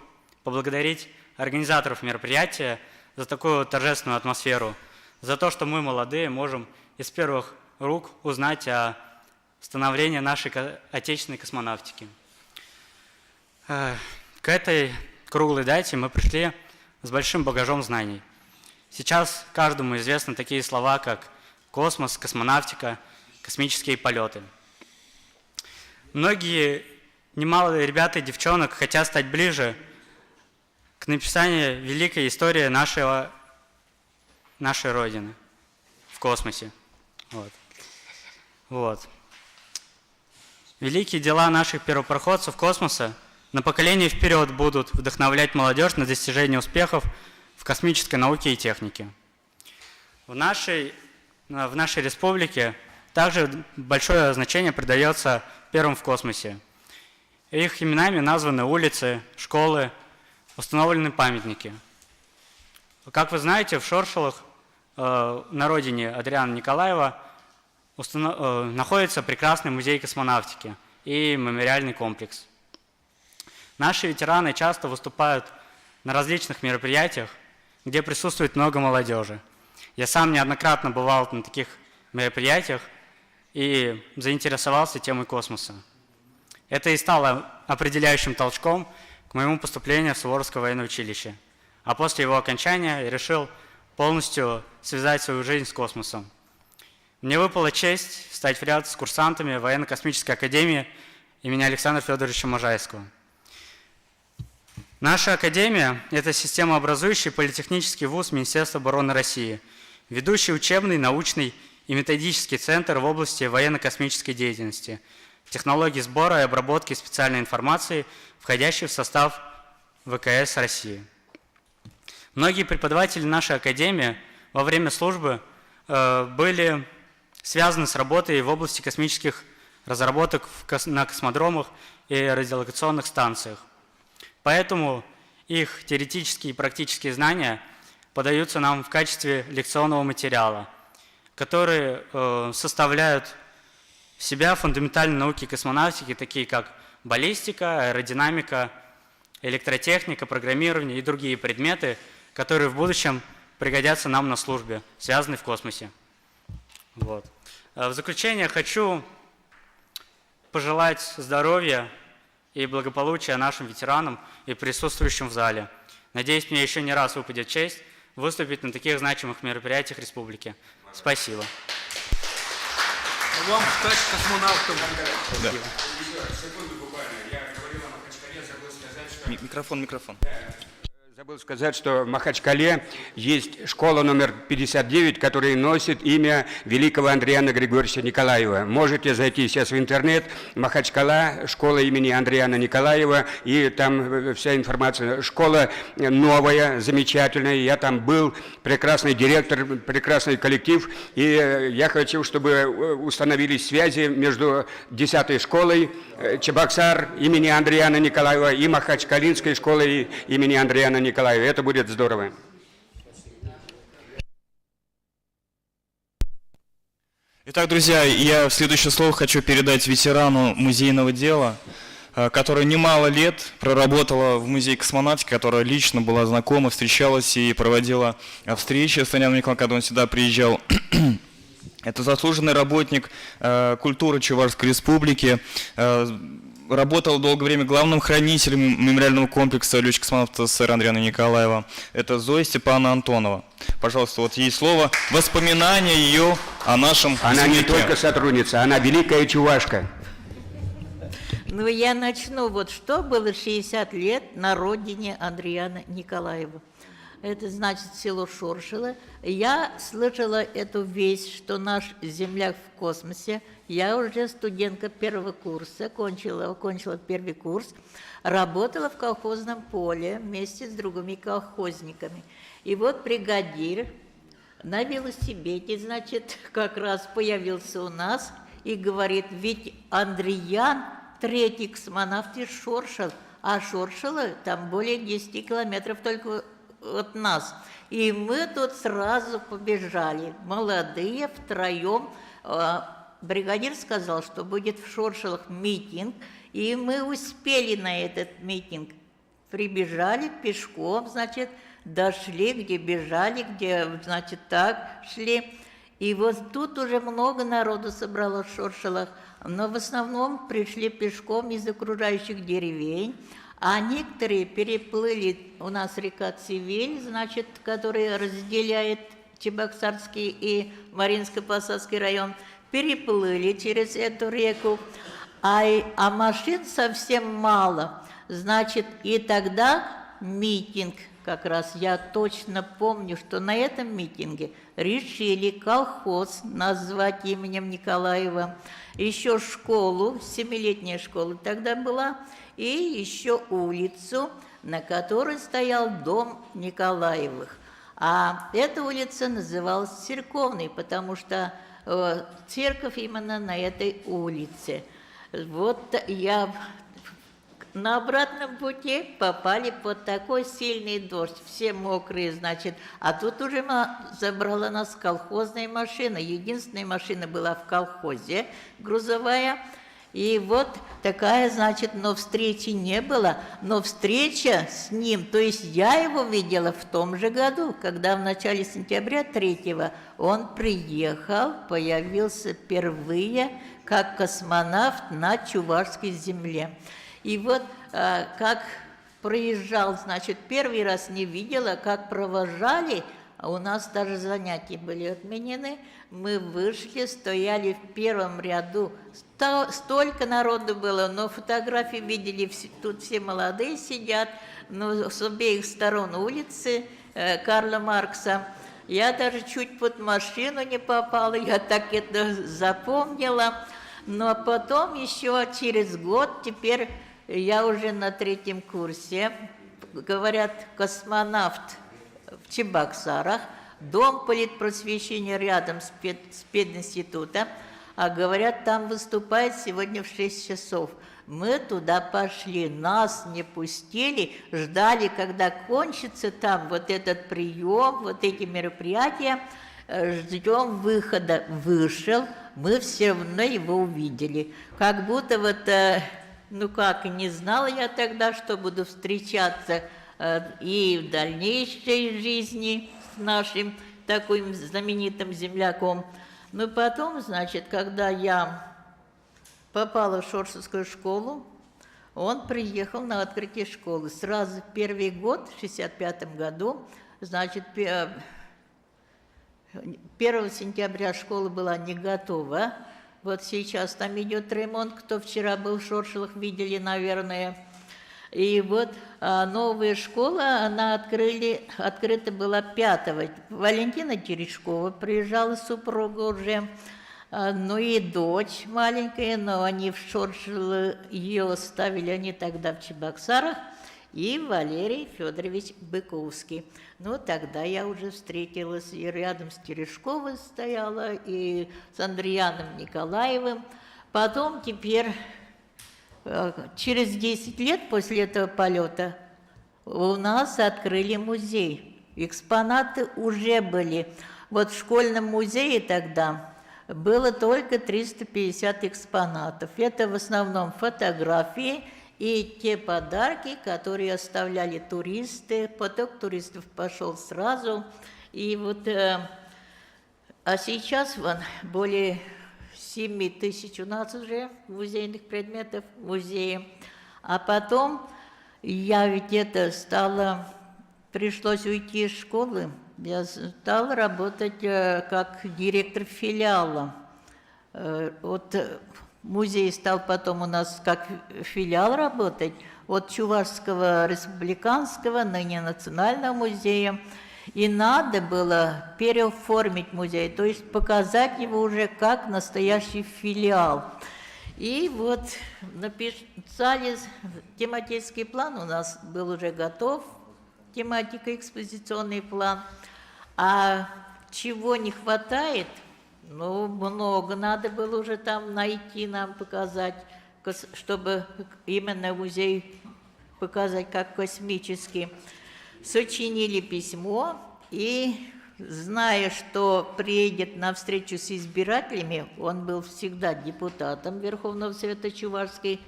поблагодарить организаторов мероприятия за такую торжественную атмосферу, за то, что мы, молодые, можем из первых рук узнать о становлении нашей отечественной космонавтики. К этой круглой дате мы пришли с большим багажом знаний. Сейчас каждому известны такие слова, как космос, космонавтика, космические полеты. Многие немалые ребята и девчонок хотят стать ближе к написанию великой истории нашей Родины в космосе. Вот. Великие дела наших первопроходцев космоса на поколение вперед будут вдохновлять молодежь на достижение успехов в космической науке и технике. В нашей республике также большое значение придается первым в космосе. Их именами названы улицы, школы, установлены памятники. Как вы знаете, в Шоршелах, на родине Адриана Николаева, находится прекрасный музей космонавтики и мемориальный комплекс. Наши ветераны часто выступают на различных мероприятиях, где присутствует много молодежи. Я сам неоднократно бывал на таких мероприятиях и заинтересовался темой космоса. Это и стало определяющим толчком к моему поступлению в Суворовское военное училище. А после его окончания я решил полностью связать свою жизнь с космосом. Мне выпала честь стать в ряд с курсантами Военно-космической академии имени Александра Федоровича Можайского. Наша академия – это системообразующий политехнический вуз Министерства обороны России, ведущий учебный, научный и методический центр в области военно-космической деятельности, технологий сбора и обработки специальной информации, входящей в состав ВКС России. Многие преподаватели нашей академии во время службы были связаны с работой в области космических разработок на космодромах и радиолокационных станциях. Поэтому их теоретические и практические знания подаются нам в качестве лекционного материала, которые составляют в себя фундаментальные науки космонавтики, такие как баллистика, аэродинамика, электротехника, программирование и другие предметы, которые в будущем пригодятся нам на службе, связанной в космосе. Вот. В заключение хочу пожелать здоровья и благополучия нашим ветеранам и присутствующим в зале. Надеюсь, мне еще не раз выпадет честь выступить на таких значимых мероприятиях республики. Спасибо. Вам стать космонавтом. Да. Секунду буквально. Я говорил о Махачкале, забыл сказать, что... Микрофон. Забыл сказать, что в Махачкале есть школа номер 59, которая носит имя великого Андриана Григорьевича Николаева. Можете зайти сейчас в интернет, Махачкала, школа имени Андриана Николаева, и там вся информация. Школа новая, замечательная, я там был, прекрасный директор, прекрасный коллектив, и я хочу, чтобы установились связи между 10-й школой Чебоксар имени Андриана Николаева и Махачкалинской школой имени Андриана Николаева. Это будет здорово. Итак, друзья, я следующее слово хочу передать ветерану музейного дела, которая немало лет проработала в Музее космонавтики, которая лично была знакома, встречалась и проводила встречи с Андрианом Николаевичем, когда он сюда приезжал. Это заслуженный работник культуры Чувашской Республики, работал долгое время главным хранителем мемориального комплекса летчика-космонавта СССР Андриана Николаева. Это Зоя Степановна Антонова. Пожалуйста, вот ей слово. Воспоминания ее о нашем Она не земляке. только сотрудница, она великая чувашка. Ну, я начну. Вот что было 60 лет на родине Андриана Николаева. Это значит село Шоршило. Я слышала эту весть, что наш земляк в космосе. Я уже студентка первого курса, окончила первый курс, работала в колхозном поле вместе с другими колхозниками. И вот бригадир на велосипеде, значит, как раз появился у нас и говорит, ведь Андриан третий космонавт из Шоршил, а Шоршило там более 10 километров только от нас. И мы тут сразу побежали, молодые, втроем. Бригадир сказал, что будет в Шоршилах митинг, и мы успели на этот митинг. Прибежали пешком, значит, дошли, где бежали, где, значит, так шли. И вот тут уже много народу собралось в Шоршилах, но в основном пришли пешком из окружающих деревень, а некоторые переплыли, у нас река Цивиль, значит, которая разделяет Чебоксарский и Маринско-Посадский район, переплыли через эту реку, а машин совсем мало. Значит, и тогда митинг, как раз я точно помню, что на этом митинге решили колхоз назвать именем Николаева, еще школу, 7-летняя школа тогда была, и еще улицу, на которой стоял дом Николаевых. А эта улица называлась Церковной, потому что церковь именно на этой улице. Вот я на обратном пути попали под такой сильный дождь, все мокрые, значит. А тут уже забрала нас колхозная машина, единственная машина была в колхозе, грузовая. И вот такая, значит, но встречи не было, но встреча с ним, то есть я его видела в том же году, когда в начале сентября 3-го он приехал, появился впервые как космонавт на Чувашской земле. И вот как проезжал, значит, первый раз не видела, как провожали, а у нас даже занятия были отменены, мы вышли, стояли в первом ряду, столько народу было, но фотографии видели, тут все молодые сидят, но с обеих сторон улицы Карла Маркса. Я даже чуть под машину не попала, я так это запомнила. Но потом еще через год, теперь я уже на 3-м курсе, говорят, космонавт в Чебоксарах, дом политпросвещения рядом с пединститутом, а говорят, там выступает сегодня в 6 часов. Мы туда пошли, нас не пустили, ждали, когда кончится там вот этот прием, вот эти мероприятия, ждем выхода. Вышел, мы все равно его увидели. Как будто вот, ну как, не знала я тогда, что буду встречаться и в дальнейшей жизни с нашим таким знаменитым земляком. Но потом, значит, когда я попала в Шоршилскую школу, он приехал на открытие школы. Сразу первый год, в 1965 году, значит, 1 сентября школа была не готова. Вот сейчас там идет ремонт. Кто вчера был в Шоршилах, видели, наверное. И вот новая школа, она открыта была 5-го. Валентина Терешкова приезжала, супруга уже, ну и дочь маленькая, но они в Шоршило ее оставили, они тогда в Чебоксарах, и Валерий Федорович Быковский. Ну, тогда я уже встретилась, и рядом с Терешковой стояла, и с Андрианом Николаевым. Потом теперь, через 10 лет после этого полета, у нас открыли музей. Экспонаты уже были. Вот в школьном музее тогда было только 350 экспонатов. Это в основном фотографии и те подарки, которые оставляли туристы. Поток туристов пошел сразу. И вот, а сейчас вон, более 7 тысяч у нас уже музейных предметов в музее. А потом я ведь пришлось уйти из школы. Я стала работать как директор филиала. Вот музей стал потом у нас как филиал работать от Чувашского республиканского, ныне Национального музея. И надо было переоформить музей, то есть показать его уже как настоящий филиал. И вот написали тематический план, у нас был уже готов, тематика, экспозиционный план. А чего не хватает, ну, много надо было уже там найти, нам показать, чтобы именно музей показать как космический. Сочинили письмо, и, зная, что приедет на встречу с избирателями, он был всегда депутатом Верховного Совета Чувашской,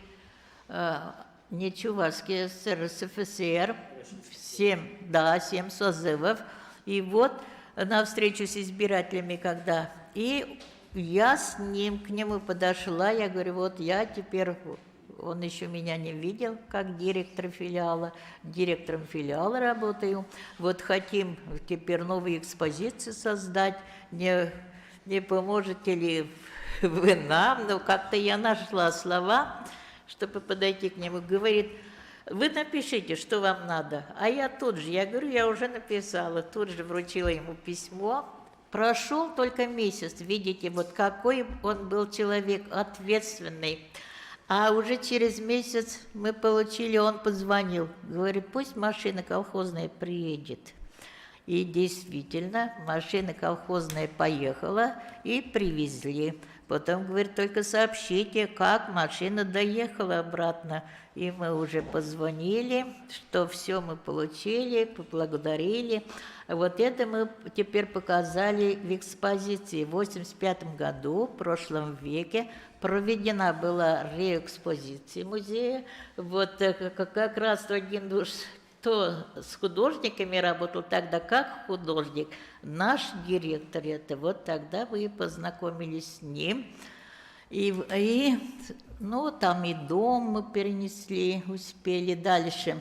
не Чувашский ССР, СФСР, 7 созывов. И вот на встречу с избирателями, когда... И я с ним, к нему подошла, я говорю, вот я теперь... Он еще меня не видел, как директор филиала. Директором филиала работаю. Вот хотим теперь новые экспозиции создать. Не поможете ли вы нам? Ну, как-то я нашла слова, чтобы подойти к нему. Говорит, вы напишите, что вам надо. А я тут же, я говорю, я уже написала. Тут же вручила ему письмо. Прошел только месяц. Видите, вот какой он был человек ответственный. А уже через месяц мы получили, он позвонил, говорит, пусть машина колхозная приедет. И действительно, машина колхозная поехала и привезли. Потом, говорит, только сообщите, как машина доехала обратно. И мы уже позвонили, что все мы получили, поблагодарили. Вот это мы теперь показали в экспозиции. В 1985 году, в прошлом веке, проведена была реэкспозиция музея. Вот как раз один кто с художниками работал тогда, как художник, наш директор это, вот тогда вы познакомились с ним. Ну, там и дом мы перенесли, успели дальше.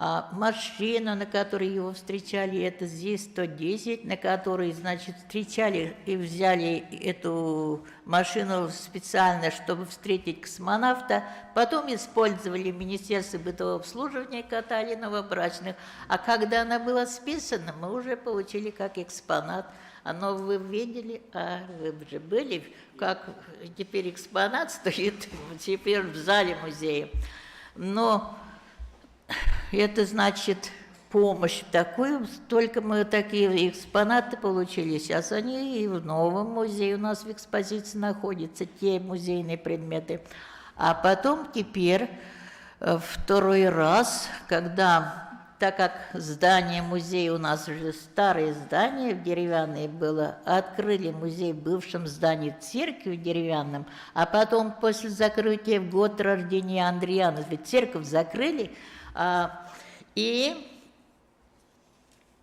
А машина, на которой его встречали, это ЗИС-110, на которой, значит, встречали и взяли эту машину специально, чтобы встретить космонавта. Потом использовали Министерство бытового обслуживания, катали новобрачных. А когда она была списана, мы уже получили как экспонат. Оно вы видели, а вы же были, как теперь экспонат стоит, теперь в зале музея. Но это значит помощь такую, только мы такие экспонаты получили. Сейчас они и в новом музее у нас в экспозиции находятся, те музейные предметы. А потом теперь второй раз, когда, так как здание музея у нас уже старое здание, деревянное было, открыли музей в бывшем здании церкви деревянном, а потом после закрытия в год рождения Андриана, ведь церковь закрыли, и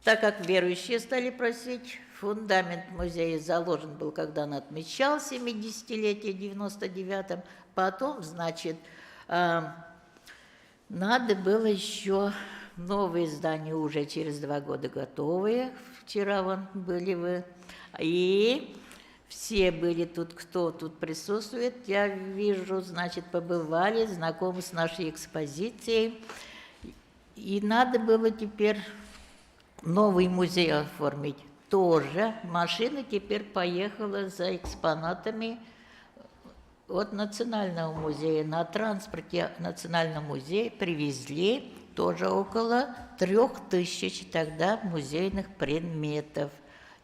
так как верующие стали просить, фундамент музея заложен был, когда он отмечал 70-летие в 99-м, потом, значит, надо было еще новые здания уже через 2 года готовые, вчера вон были вы, и все были тут, кто тут присутствует, я вижу, значит, побывали, знакомы с нашей экспозицией. И надо было теперь новый музей оформить. Тоже машина теперь поехала за экспонатами от Национального музея. На транспорте Национального музея привезли тоже около 3000 тогда музейных предметов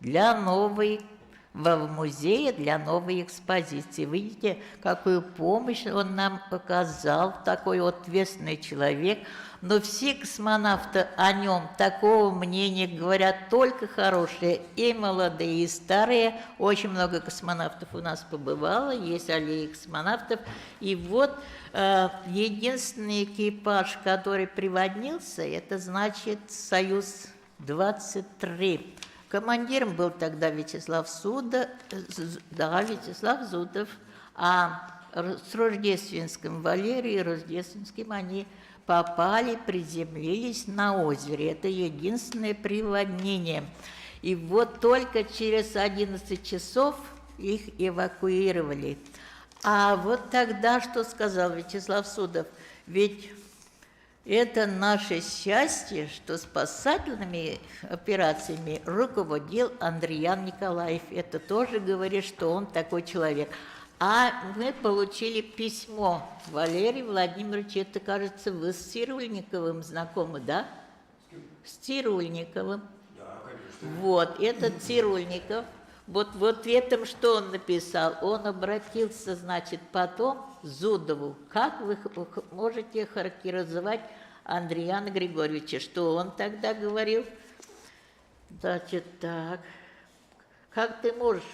для новой в музее, для новой экспозиции. Видите, какую помощь он нам оказал, такой ответственный человек. Но все космонавты о нем такого мнения говорят только хорошие, и молодые, и старые. Очень много космонавтов у нас побывало, есть аллеи космонавтов. И вот единственный экипаж, который приводнился, это значит «Союз-23». Командиром был тогда Вячеслав Зудов, а с Рождественским, Валерием Рождественским они попали, приземлились на озере. Это единственное приводнение. И вот только через 11 часов их эвакуировали. А вот тогда что сказал Вячеслав Зудов? Ведь это наше счастье, что спасательными операциями руководил Андриан Николаев. Это тоже говорит, что он такой человек. А мы получили письмо. Валерий Владимирович, это, кажется, вы с Цирульниковым знакомы, да? С Цирульниковым. Да, конечно. Вот, этот Цирульников. Вот в этом что он написал? Он обратился, значит, потом к Зудову. Как вы можете характеризовать Андриана Григорьевича? Что он тогда говорил? Значит, так. Как ты можешь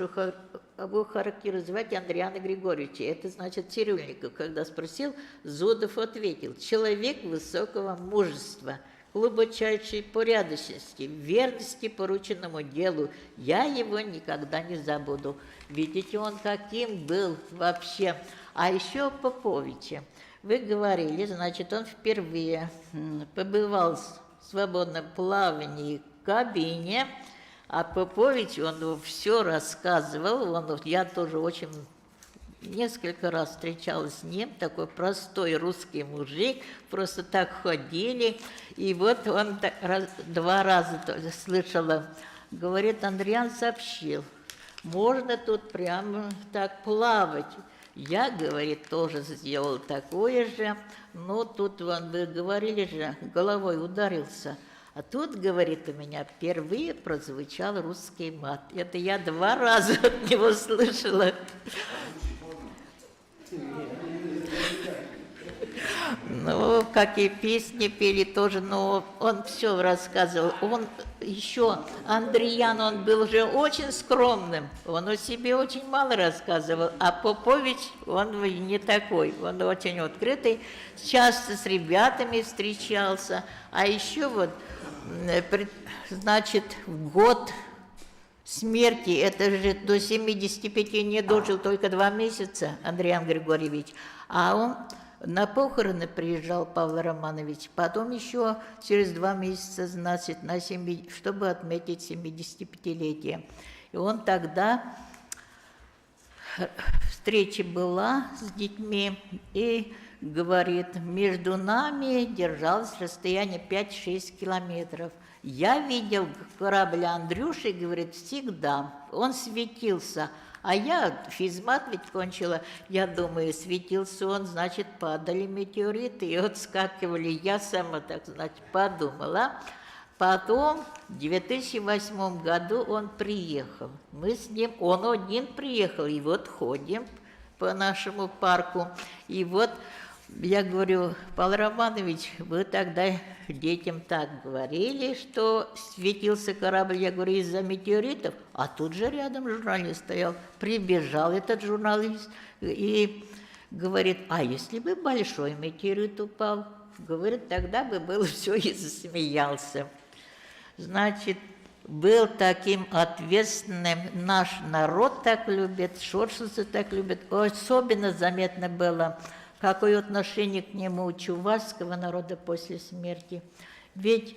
характеризовать Андриана Григорьевича? Это значит Цирюльников, когда спросил, Зудов ответил: человек высокого мужества, глубочайшей порядочности, верности порученному делу. Я его никогда не забуду. Видите, он каким был вообще. А еще о Поповиче. Вы говорили, значит, он впервые побывал в свободном плавании в кабине, а Попович, он все рассказывал. Я тоже очень несколько раз встречалась с ним, такой простой русский мужик, просто так ходили. И вот он 2 раза слышала, говорит, Андриан сообщил, можно тут прямо так плавать. Я, говорит, тоже сделал такое же, но тут, вы говорили же, головой ударился. А тут, говорит, у меня впервые прозвучал русский мат. Это я 2 раза от него слышала. Ну, какие песни пели тоже, но он все рассказывал. Он еще, Андриан, он был же очень скромным, он о себе очень мало рассказывал, а Попович, он не такой, он очень открытый, часто с ребятами встречался. А еще вот, значит, в год смерти, это же до 75 не дожил, только 2 месяца, Андриан Григорьевич, а он на похороны приезжал, Павел Романович, потом еще через 2 месяца, значит, чтобы отметить 75-летие. И он тогда, встреча была с детьми, и говорит, между нами держалось расстояние 5-6 километров. Я видел корабль Андрюши, говорит, всегда, он светился. А я физмат ведь кончила, я думаю, светился он, значит, падали метеориты и отскакивали. Я сама так, значит, подумала. Потом в 2008 году он приехал. Мы с ним, он один приехал, и вот ходим по нашему парку. И вот я говорю, Павел Романович, вы тогда детям так говорили, что светился корабль, я говорю, из-за метеоритов, а тут же рядом журналист стоял, прибежал этот журналист и говорит, а если бы большой метеорит упал, говорит, тогда бы было все, и засмеялся. Значит, был таким ответственным, наш народ так любит, шоршицы так любят, особенно заметно было, какое отношение к нему у чувашского народа после смерти. Ведь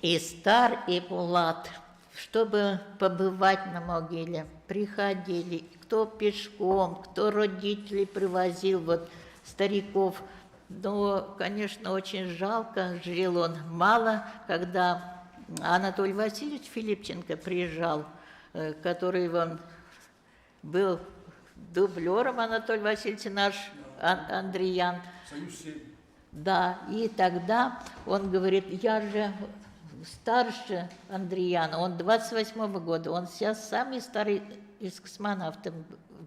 и стар, и млад, чтобы побывать на могиле, приходили, кто пешком, кто родителей привозил, вот стариков Но, конечно, очень жалко, жил он мало, когда Анатолий Васильевич Филипченко приезжал, который он был дублером Анатолия Васильевича, наш Андреян. Да, и тогда он говорит, я же старше Андреяна, он 28-го года, он сейчас самый старый из космонавтов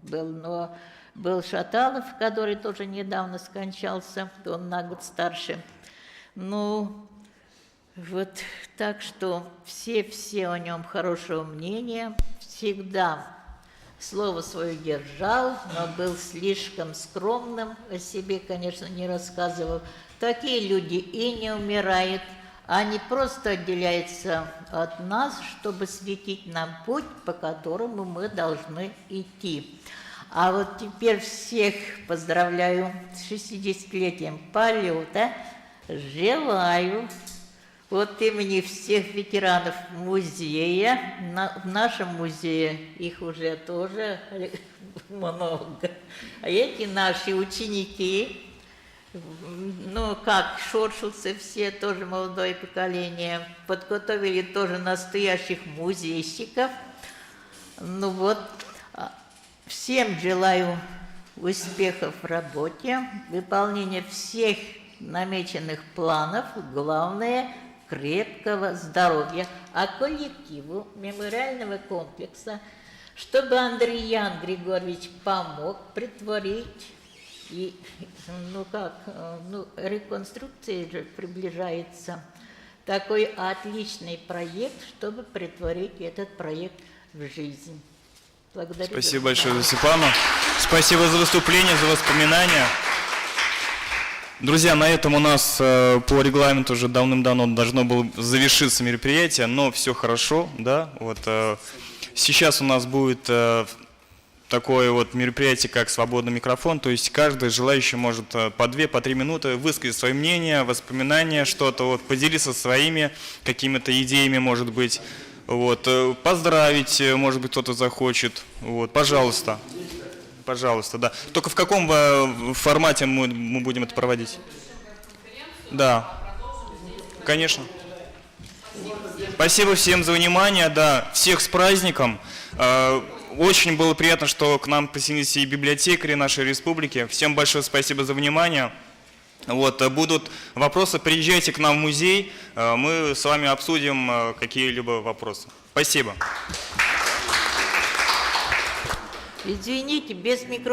был, но был Шаталов, который тоже недавно скончался, он на год старше. Ну, вот так что все о нем хорошего мнения, всегда слово свое держал, но был слишком скромным, о себе, конечно, не рассказывал. Такие люди и не умирают, они просто отделяются от нас, чтобы светить нам путь, по которому мы должны идти. А вот теперь всех поздравляю с 60-летием полета, желаю от имени всех ветеранов музея, в нашем музее их уже тоже много, а эти наши ученики, ну как шоршилцы все, тоже молодое поколение, подготовили тоже настоящих музейщиков. Ну вот, всем желаю успехов в работе, выполнения всех намеченных планов, главное – крепкого здоровья, а коллективу мемориального комплекса, чтобы Андреян Григорьевич помог притворить, и, реконструкция же приближается, такой отличный проект, чтобы притворить этот проект в жизнь. Благодарю. Спасибо большое за Светлану. Спасибо за выступление, за воспоминания. Друзья, на этом у нас по регламенту уже давным-давно должно было завершиться мероприятие, но все хорошо, да. Вот сейчас у нас будет такое вот мероприятие, как «Свободный микрофон», то есть каждый желающий может по 2-3 минуты высказать свое мнение, воспоминания, что-то, вот, поделиться своими какими-то идеями, может быть, вот, поздравить, может быть, кто-то захочет, вот, пожалуйста. Пожалуйста, да. Только в каком формате мы будем это проводить? Да, конечно. Спасибо всем за внимание, да, всех с праздником. Очень было приятно, что к нам присоединились и библиотекари нашей республики. Всем большое спасибо за внимание. Вот, будут вопросы, приезжайте к нам в музей, мы с вами обсудим какие-либо вопросы. Спасибо. Извините, без микрофона.